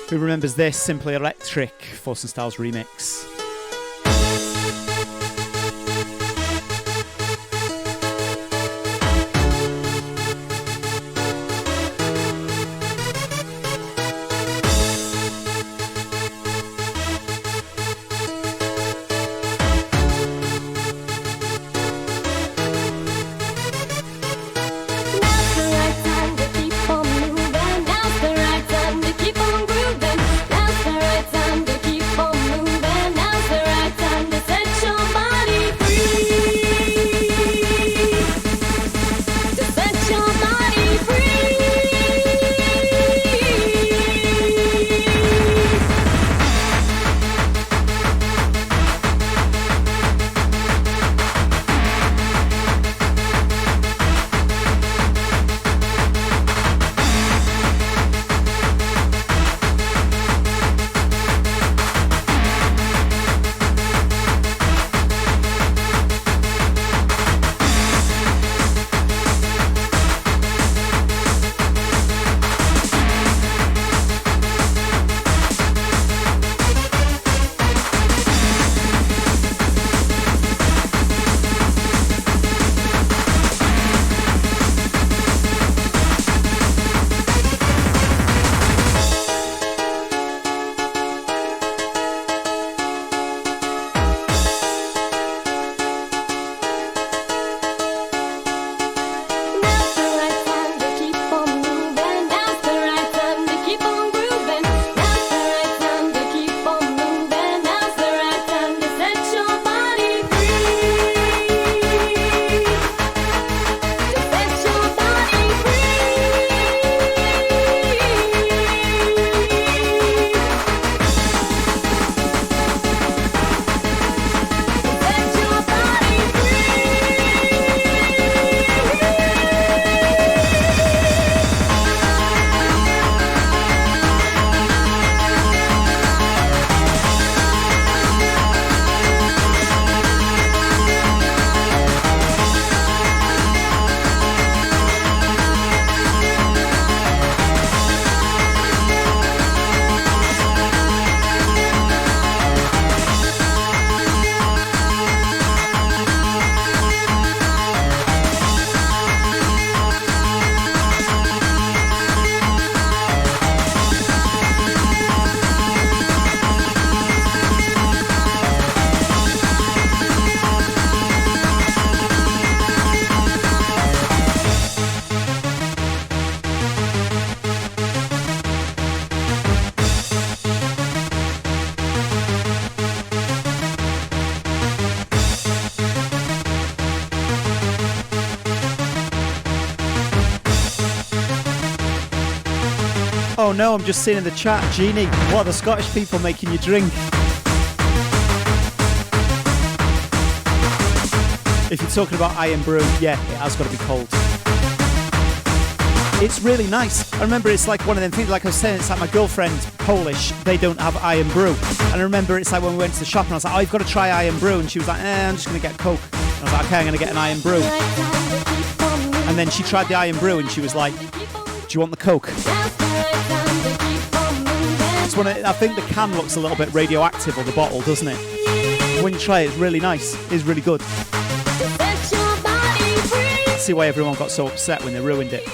Who remembers this? Simply Electric, Force and Styles remix. Oh no, I'm just seeing in the chat, Jeannie, what are the Scottish people making you drink? If you're talking about Iron Brew, yeah, it has got to be cold. It's really nice. I remember it's like one of them things, like I was saying, it's like my girlfriend, Polish, they don't have Iron Brew. And I remember it's like when we went to the shop and I was like, oh, you've got to try Iron Brew. And she was like, I'm just going to get Coke. And I was like, okay, I'm going to get an Iron Brew. And then she tried the Iron Brew and she was like, do you want the Coke? It's one of, I think the can looks a little bit radioactive, or the bottle, doesn't it? When you try it, it's really nice. It's really good. See why everyone got so upset when they ruined it.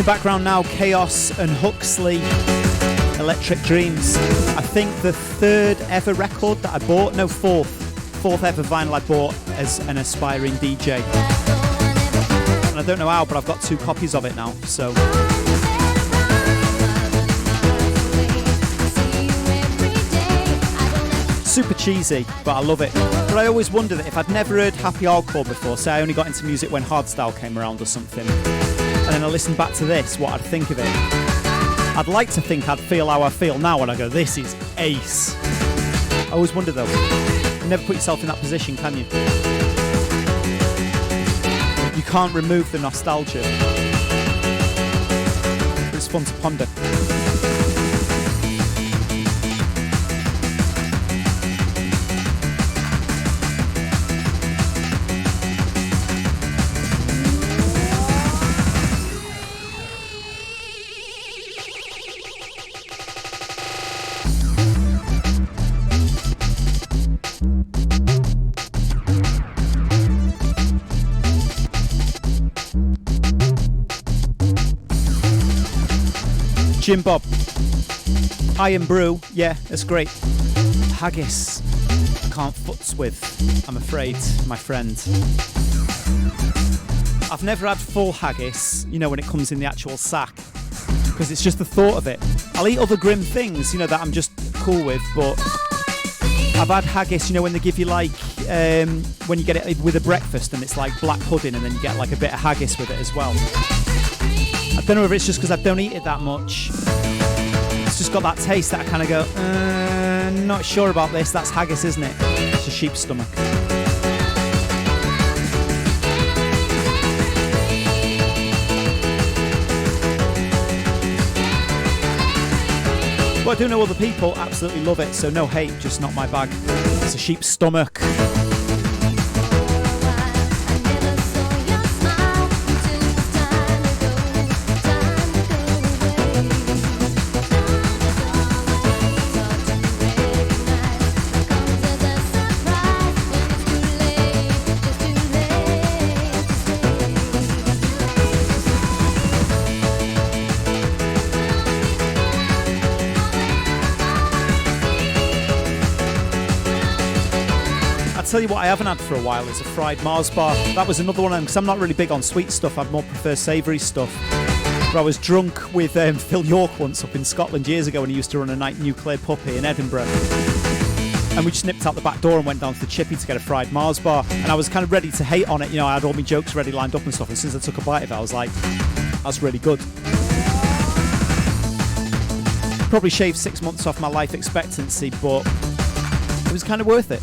The background now, Chaos and Huxley, Electric Dreams. I think the third ever record that I bought, no, fourth ever vinyl I bought as an aspiring DJ. And I don't know how, but I've got 2 copies of it now, so. Super cheesy, but I love it. But I always wonder that if I'd never heard happy hardcore before, say I only got into music when hardstyle came around or something, and then I listened back to this, what I'd think of it. I'd like to think I'd feel how I feel now when I go, this is ace. I always wonder though, you never put yourself in that position, can you? You can't remove the nostalgia. But it's fun to ponder. Jim Bob, Iron Brew, yeah, that's great. Haggis, can't futz with, I'm afraid, my friend. I've never had full haggis, you know, when it comes in the actual sack, because it's just the thought of it. I'll eat other grim things, you know, that I'm just cool with, but I've had haggis, you know, when they give you like, when you get it with a breakfast and it's like black pudding and then you get like a bit of haggis with it as well. I don't know if it's just because I don't eat it that much. It's just got that taste that I kind of go, not sure about this, that's haggis, isn't it? It's a sheep's stomach. But I do know other people absolutely love it, so no hate, just not my bag. It's a sheep's stomach. Tell you what I haven't had for a while is a fried Mars bar. That was another one of them, because I'm not really big on sweet stuff, I more prefer savoury stuff. But I was drunk with Phil York once up in Scotland years ago when he used to run a night Nuclear Puppy in Edinburgh. And we just nipped out the back door and went down to the Chippy to get a fried Mars bar. And I was kind of ready to hate on it, you know, I had all my jokes ready lined up and stuff, and since I took a bite of it I was like, that's really good. Probably shaved 6 months off my life expectancy, but it was kind of worth it.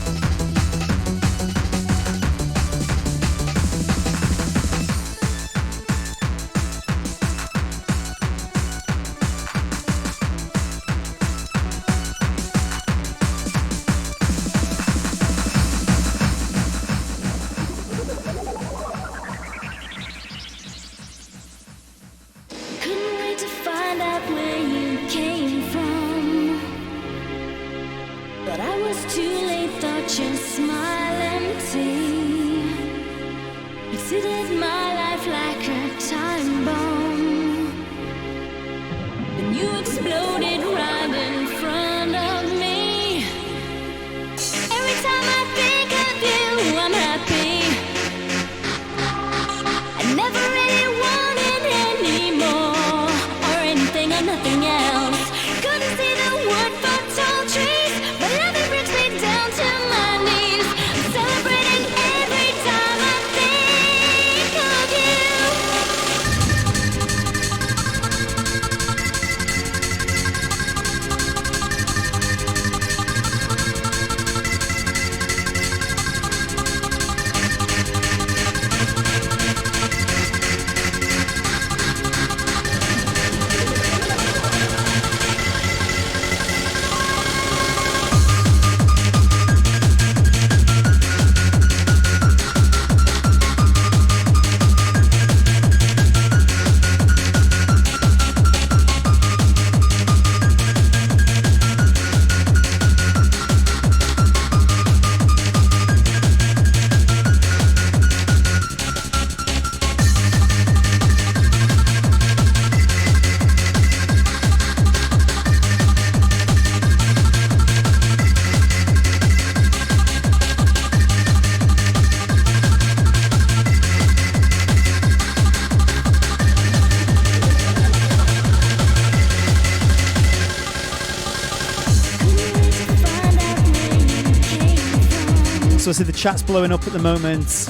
So I see the chat's blowing up at the moment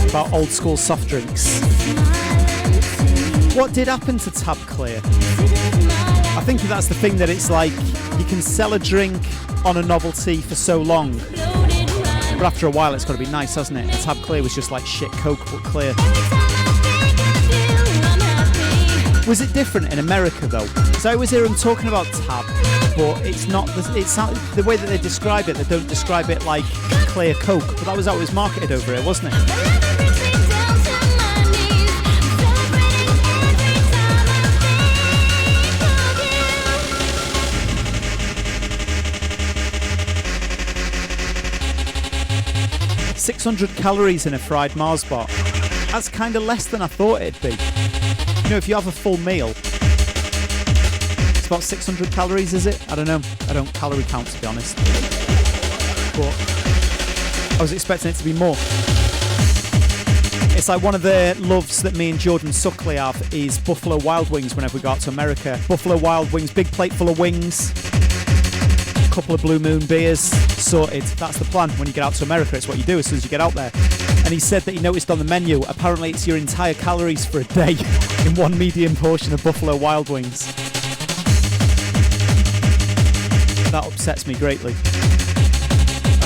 about old school soft drinks. What did happen to Tab Clear? I think that's the thing, that it's like you can sell a drink on a novelty for so long, but after a while it's got to be nice, hasn't it? And Tab Clear was just like shit Coke but clear. Was it different in America though? Because I always hear them talking about Tab, but it's not. It's not the way that they describe it. They don't describe it like clear Coke, but that was how it was marketed over here, wasn't it? ...600 calories in a fried Mars bar. That's kind of less than I thought it'd be. You know, if you have a full meal, it's about 600 calories, is it? I don't know. I don't calorie count, to be honest. But I was expecting it to be more. It's like one of the loves that me and Jordan Suckley have is Buffalo Wild Wings whenever we go out to America. Buffalo Wild Wings, big plate full of wings, a couple of Blue Moon beers, sorted. That's the plan when you get out to America. It's what you do as soon as you get out there. And he said that he noticed on the menu, apparently it's your entire calories for a day in one medium portion of Buffalo Wild Wings. That upsets me greatly.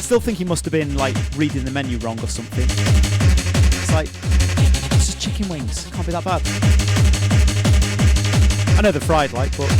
still think he must have been like reading the menu wrong or something. It's like, it's just chicken wings. Can't be that bad. I know they're fried, like, but.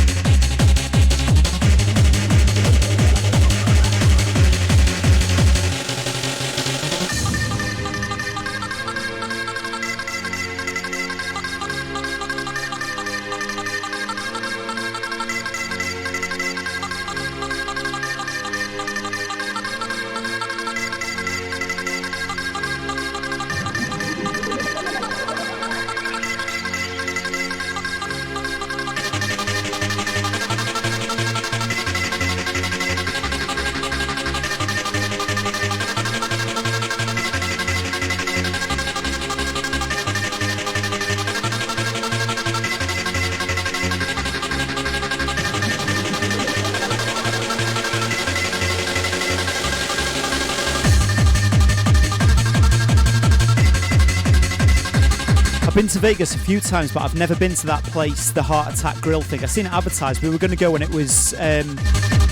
I've been to Vegas a few times, but I've never been to that place, the Heart Attack Grill thing. I've seen it advertised. We were going to go when it was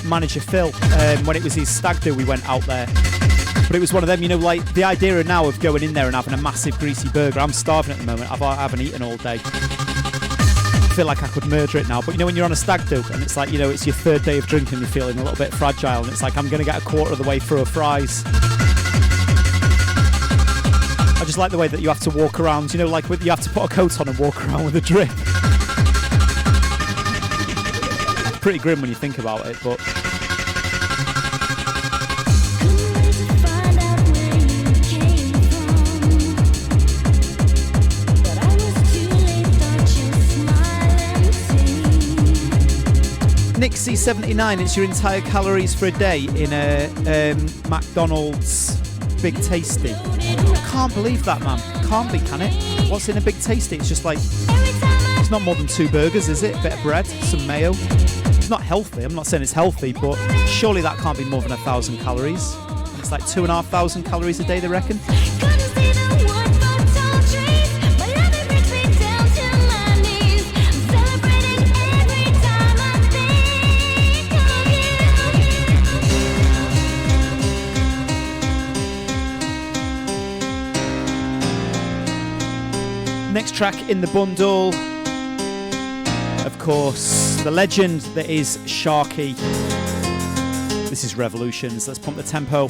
manager Phil, when it was his stag do, we went out there. But it was one of them, you know, like the idea now of going in there and having a massive greasy burger. I'm starving at the moment. I haven't eaten all day. I feel like I could murder it now. But you know, when you're on a stag do and it's like, you know, it's your third day of drinking, you're feeling a little bit fragile, and it's like, I'm going to get a quarter of the way through a fries. I just like the way that you have to walk around, you know, like you have to put a coat on and walk around with a drip. It's pretty grim when you think about it, but... Nick C79, it's your entire calories for a day in a McDonald's Big Tasty. Can't believe that, man. Can't be, can it? What's in a Big Tasty? It's just like, it's not more than 2 burgers, is it? A bit of bread, some mayo. It's not healthy. I'm not saying it's healthy, but surely that can't be more than 1,000 calories. It's like 2,500 calories a day, they reckon. Next track in the bundle, of course, the legend that is Sharky. This is Revolutions. Let's pump the tempo.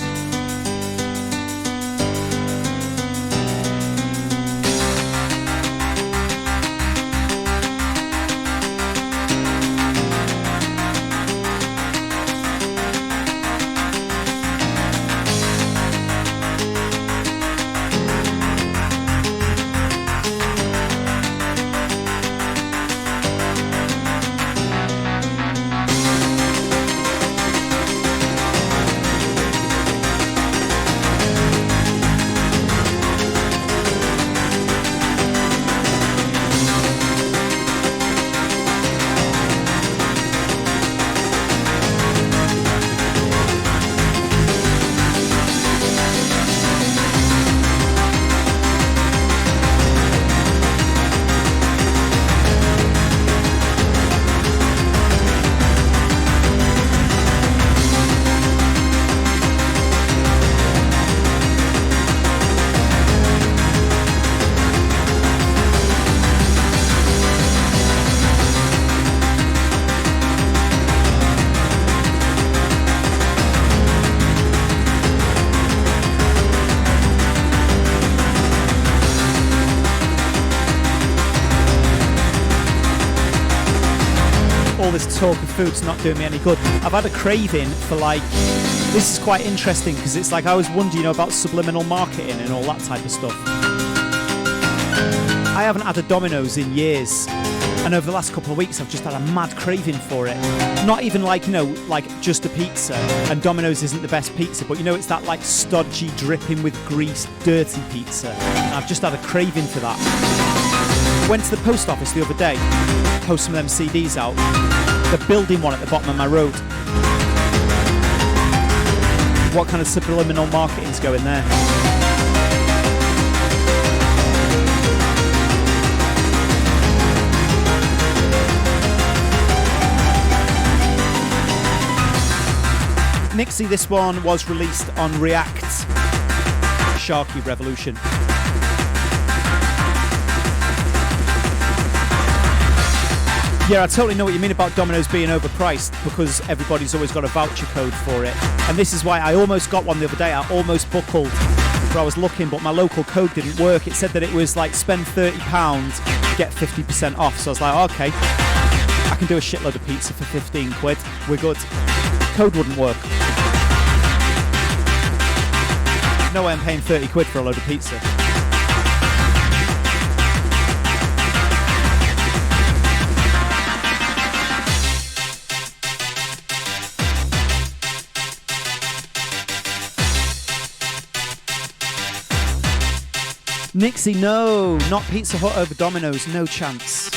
This talk of food's not doing me any good. I've had a craving for, like, this is quite interesting because it's like I always wonder, you know, about subliminal marketing and all that type of stuff. I haven't had a Domino's in years, and over the last couple of weeks I've just had a mad craving for it. Not even like, you know, like just a pizza, and Domino's isn't the best pizza, but you know, it's that like stodgy, dripping with grease, dirty pizza. And I've just had a craving for that. Went to the post office the other day, post some of them CDs out. They're building one at the bottom of my road. What kind of subliminal marketing's going there? Nixie, this one was released on React. Sharky Revolution. Yeah, I totally know what you mean about Domino's being overpriced because everybody's always got a voucher code for it. And this is why I almost got one the other day. I almost buckled where I was looking, but my local code didn't work. It said that it was like spend £30, get 50% off. So I was like, okay, I can do a shitload of pizza for 15 quid. We're good. Code wouldn't work. No way I'm paying 30 quid for a load of pizza. Nixie, no, not Pizza Hut over Domino's, no chance.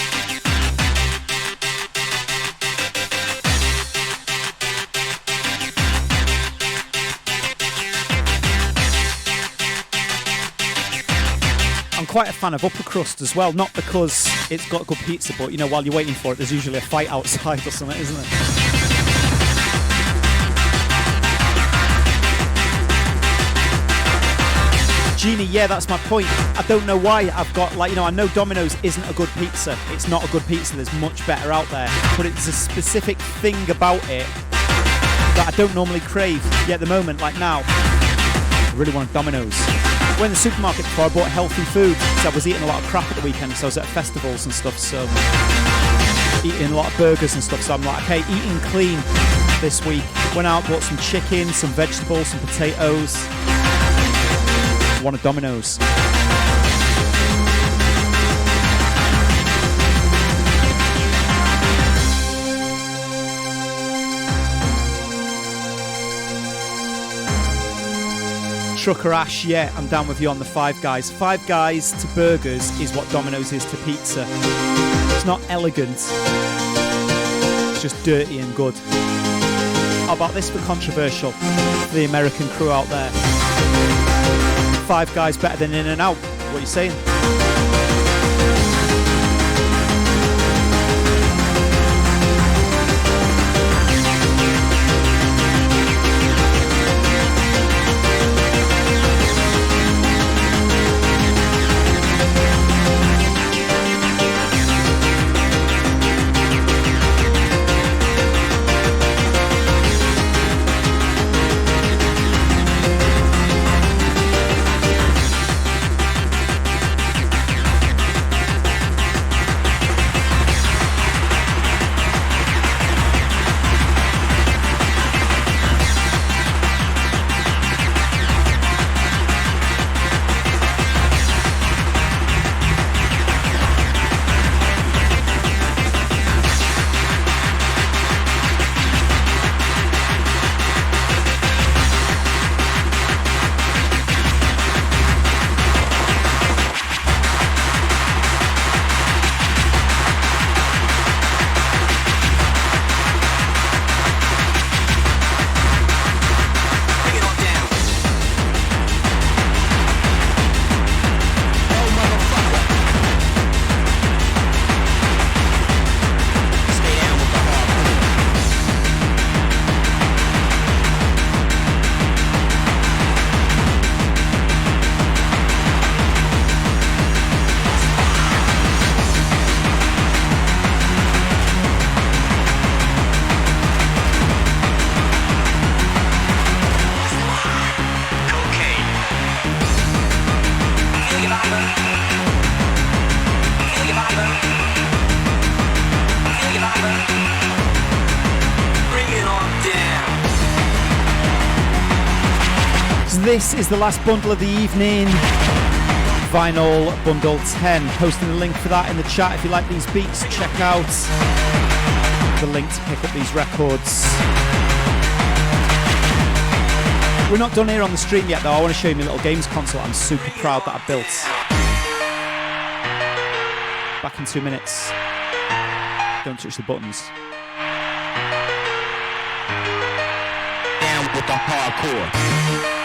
I'm quite a fan of upper crust as well, not because it's got good pizza, but you know, while you're waiting for it, there's usually a fight outside or something, isn't it? Genie, yeah, that's my point. I don't know why I've got, like, you know, I know Domino's isn't a good pizza. It's not a good pizza. There's much better out there. But it's a specific thing about it that I don't normally crave. Yet at the moment, like now, I really want Domino's. I went in the supermarket before, I bought healthy food. So I was eating a lot of crap at the weekend, so I was at festivals and stuff, so eating a lot of burgers and stuff. So I'm like, okay, eating clean this week. Went out, bought some chicken, some vegetables, some potatoes. One of Domino's. Trucker Ash, yeah, I'm down with you on the Five Guys. Five Guys to burgers is what Domino's is to pizza. It's not elegant, it's just dirty and good. How about this for controversial? For the American crew out there. Five Guys better than In-N-Out. What are you saying? This is the last bundle of the evening. Vinyl Bundle 10. Posting the link for that in the chat. If you like these beats, check out the link to pick up these records. We're not done here on the stream yet though. I want to show you my little games console I'm super proud that I built. Back in 2 minutes. Don't touch the buttons. Down with the hardcore.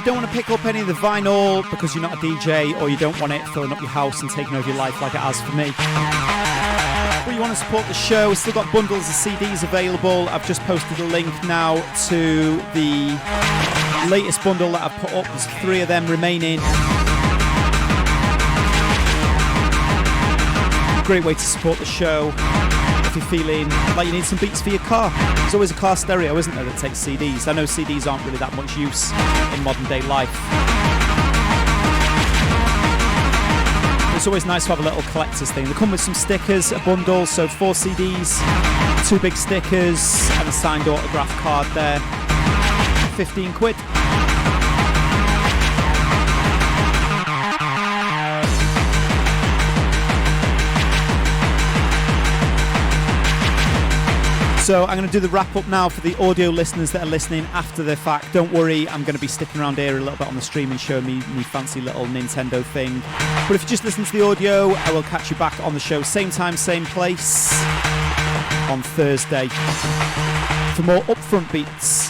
you don't want to pick up any of the vinyl because you're not a DJ or you don't want it filling up your house and taking over your life like it has for me, but you want to support the show, we've still got bundles of CDs available. I've just posted a link now to the latest bundle that I've put up. There's 3 of them remaining. Great way to support the show if you're feeling like you need some beats for your car. There's always a car stereo, isn't there, that takes CDs. I know CDs aren't really that much use in modern day life. It's always nice to have a little collector's thing. They come with some stickers, a bundle, so 4 CDs, 2 big stickers, and a signed autograph card there. 15 quid. So I'm going to do the wrap up now for the audio listeners that are listening after the fact. Don't worry, I'm going to be sticking around here a little bit on the stream and showing me fancy little Nintendo thing. But if you just listen to the audio, I will catch you back on the show same time, same place on Thursday for more upfront beats.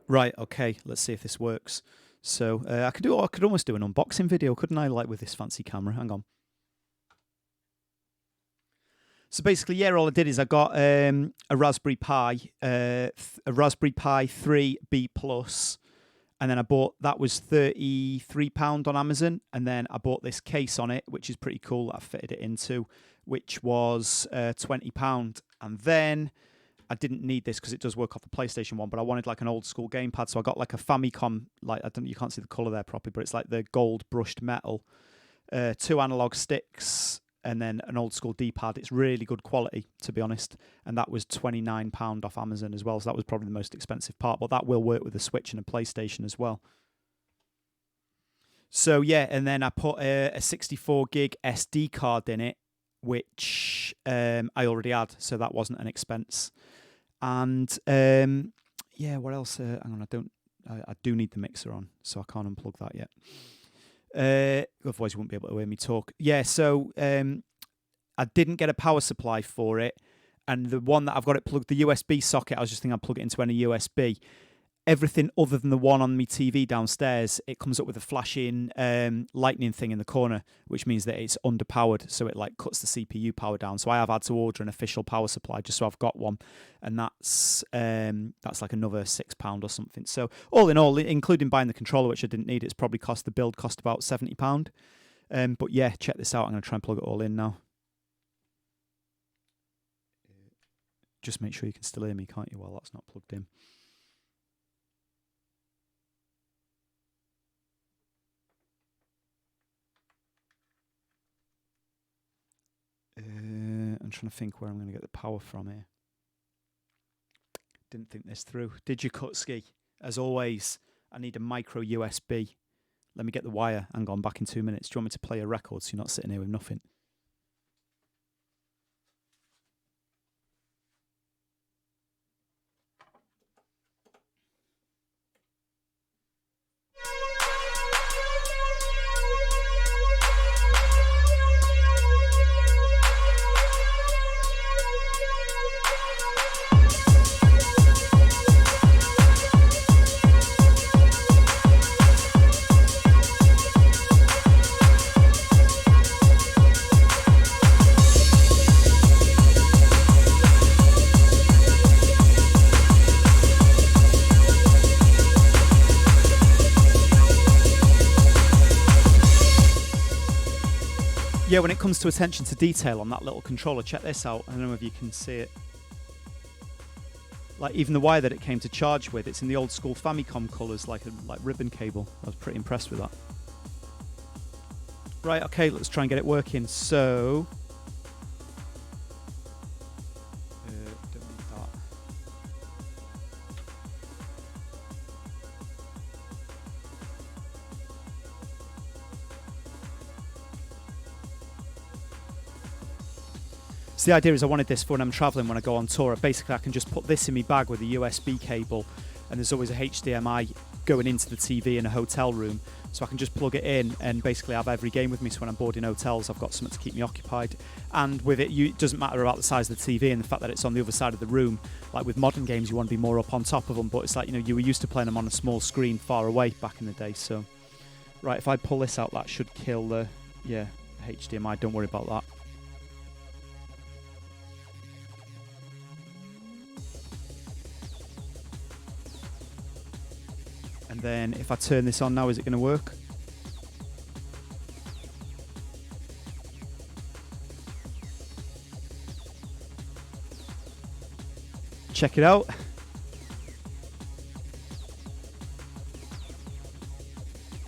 Right, okay, let's see if this works. So I could almost do an unboxing video, couldn't I, like with this fancy camera? Hang on. So basically, yeah, all I did is I got a Raspberry Pi 3B Plus, and then I bought, that was £33 on Amazon, and then I bought this case on it, which is pretty cool, that I fitted it into, which was £20, and then I didn't need this because it does work off the PlayStation 1, but I wanted like an old school gamepad, so I got like a Famicom, like you can't see the colour there properly, but it's like the gold brushed metal, 2 analog sticks, and then an old school D-pad. It's really good quality, to be honest, and that was £29 off Amazon as well, so that was probably the most expensive part, but that will work with the Switch and a PlayStation as well. So yeah, and then I put a 64 gig SD card in it, which I already had, so that wasn't an expense. And yeah, what else? Hang on, I do need the mixer on, so I can't unplug that yet. Otherwise, you won't be able to hear me talk. Yeah, so I didn't get a power supply for it, and the one that I've got it plugged, the USB socket, I was just thinking I'd plug it into any USB. Everything other than the one on my TV downstairs, it comes up with a flashing lightning thing in the corner, which means that it's underpowered, so it like cuts the CPU power down. So I have had to order an official power supply just so I've got one, and that's like another £6 or something. So all in all, including buying the controller, which I didn't need, it's probably cost about £70. But yeah, check this out. I'm going to try and plug it all in now. Just make sure you can still hear me, can't you, while that's not plugged in. I'm trying to think where I'm going to get the power from here. Didn't think this through. Did you, Kutski? As always, I need a micro USB. Let me get the wire. Hang on, back in 2 minutes. Do you want me to play a record so you're not sitting here with nothing? Yeah, when it comes to attention to detail on that little controller, check this out. I don't know if you can see it. Like even the wire that it came to charge with, it's in the old school Famicom colours, like ribbon cable. I was pretty impressed with that. Right, okay, let's try and get it working. So, don't need that. So the idea is I wanted this for when I'm traveling, when I go on tour. Basically, I can just put this in my bag with a USB cable, and there's always a HDMI going into the TV in a hotel room, so I can just plug it in and basically have every game with me. So when I'm boarding hotels, I've got something to keep me occupied. And with it, it doesn't matter about the size of the TV and the fact that it's on the other side of the room. Like with modern games, you want to be more up on top of them, but it's like, you were used to playing them on a small screen far away back in the day. So, right, if I pull this out, that should kill the HDMI. Don't worry about that. And then if I turn this on now, is it going to work? Check it out.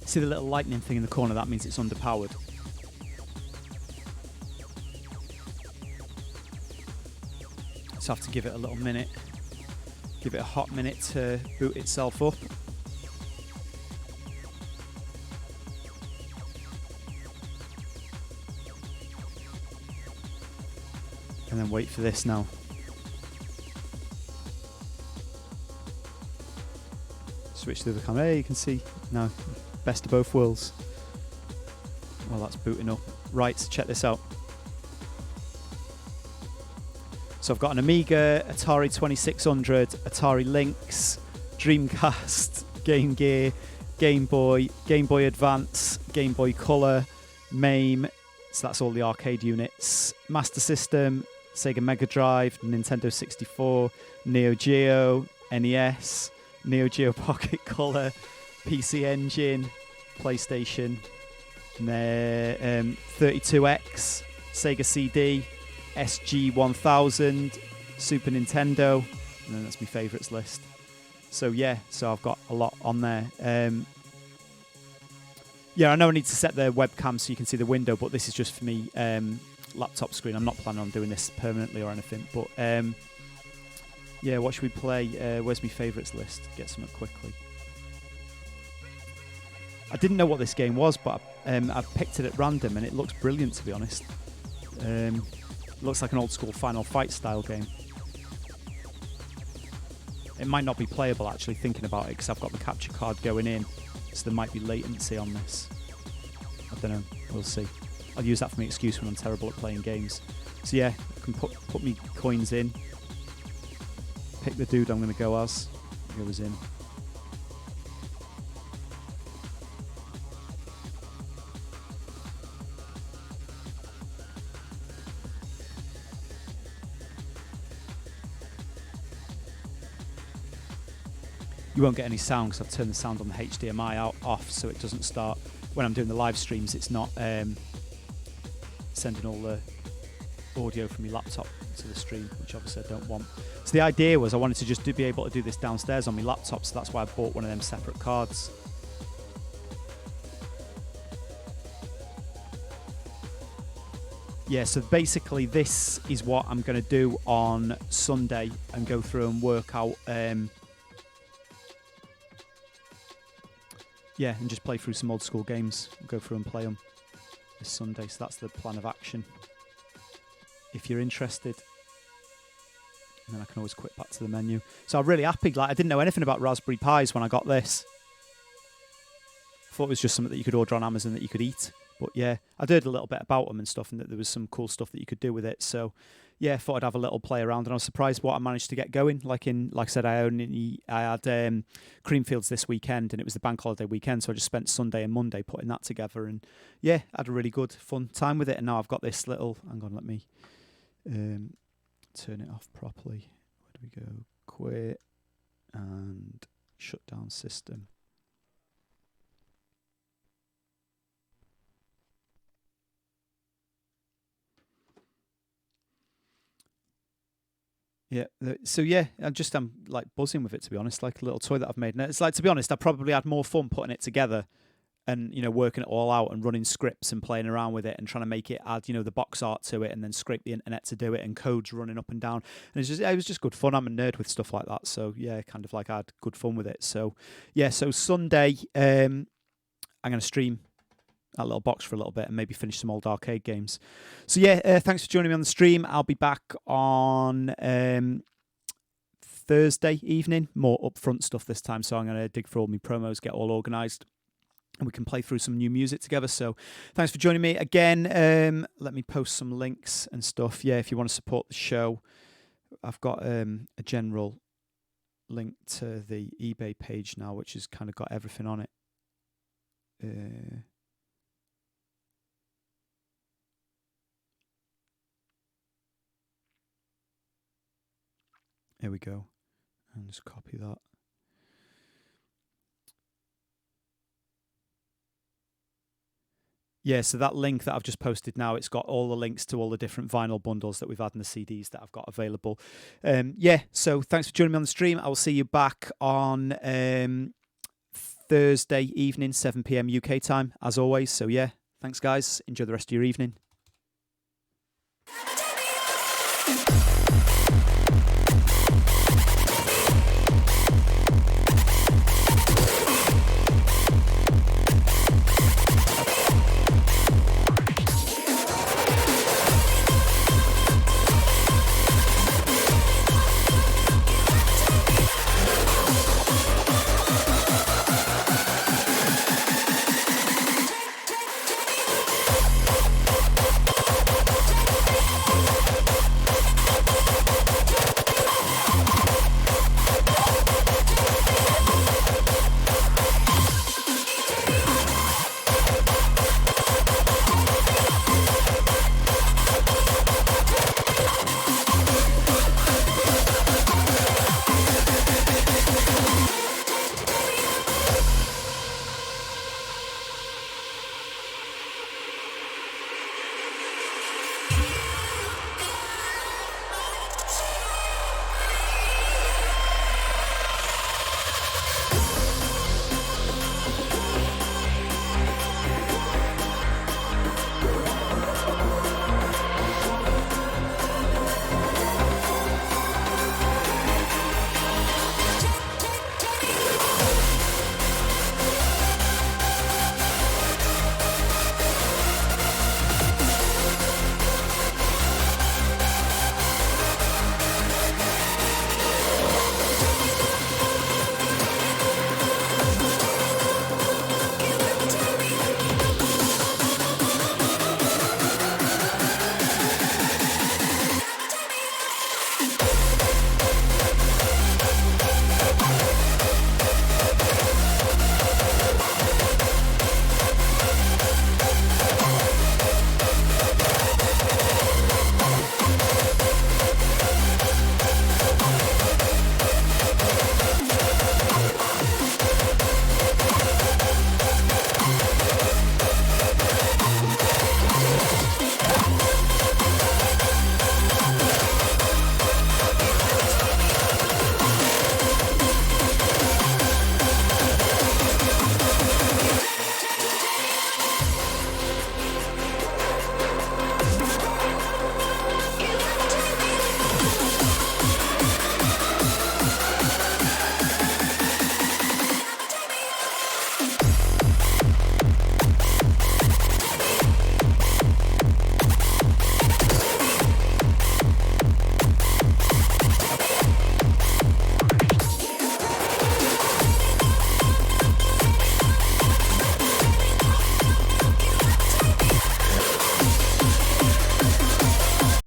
See the little lightning thing in the corner? That means it's underpowered. So I have to give it a little minute. Give it a hot minute to boot itself up. And then wait for this now. Switch to the camera. Hey, you can see now, best of both worlds. Well, that's booting up. Right, so check this out. So I've got an Amiga, Atari 2600, Atari Lynx, Dreamcast, Game Gear, Game Boy Advance, Game Boy Color, MAME. So that's all the arcade units. Master System, Sega Mega Drive, Nintendo 64, Neo Geo, NES, Neo Geo Pocket Color, PC Engine, PlayStation, 32X, Sega CD, SG-1000, Super Nintendo, and then that's my favourites list. So yeah, so I've got a lot on there. I know I need to set the webcam so you can see the window, but this is just for me laptop screen. I'm not planning on doing this permanently or anything, but what should we play? Where's my favourites list? Get something quickly. I didn't know what this game was, but I picked it at random and it looks brilliant, to be honest. It looks like an old school Final Fight style game. It might not be playable, actually, thinking about it, because I've got the capture card going in, so there might be latency on this. I don't know, we'll see. I'll use that for my excuse when I'm terrible at playing games. So yeah, I can put me coins in, pick the dude I'm going to go as. He goes in. You won't get any sound because I've turned the sound on the HDMI off, so it doesn't start. When I'm doing the live streams, it's not sending all the audio from your laptop to the stream, which obviously I don't want. So the idea was I wanted to just be able to do this downstairs on my laptop, so that's why I bought one of them separate cards. Yeah, so basically this is what I'm going to do on Sunday and go through and work out... and just play through some old school games. Go through and play them this Sunday. So that's the plan of action. If you're interested. And then I can always quit back to the menu. So I'm really happy. Like, I didn't know anything about Raspberry Pis when I got this. I thought it was just something that you could order on Amazon that you could eat. But yeah, I'd heard a little bit about them and stuff, and that there was some cool stuff that you could do with it. So yeah, thought I'd have a little play around, and I was surprised what I managed to get going. Like I said, I had Creamfields this weekend, and it was the bank holiday weekend, so I just spent Sunday and Monday putting that together, and yeah, had a really good, fun time with it. And now I've got this little. Hang on, let me turn it off properly. Where do we go? Quit and shut down system. Yeah, so yeah, I'm like buzzing with it, to be honest. Like a little toy that I've made, and it's like, to be honest, I probably had more fun putting it together, and working it all out and running scripts and playing around with it and trying to make it add the box art to it, and then scrape the internet to do it, and codes running up and down, and it was just good fun. I'm a nerd with stuff like that, so yeah, kind of like I had good fun with it. So yeah, so Sunday, I'm gonna stream that little box for a little bit and maybe finish some old arcade games. So yeah, thanks for joining me on the stream. I'll be back on Thursday evening, more upfront stuff this time. So I'm going to dig through all my promos, get all organised, and we can play through some new music together. So thanks for joining me again. Let me post some links and stuff. Yeah, if you want to support the show, I've got a general link to the eBay page now, which has kind of got everything on it. Here we go. And just copy that. Yeah, so that link that I've just posted now, it's got all the links to all the different vinyl bundles that we've had and the CDs that I've got available. Yeah, so thanks for joining me on the stream. I will see you back on Thursday evening, 7 p.m. UK time, as always. So yeah, thanks guys. Enjoy the rest of your evening.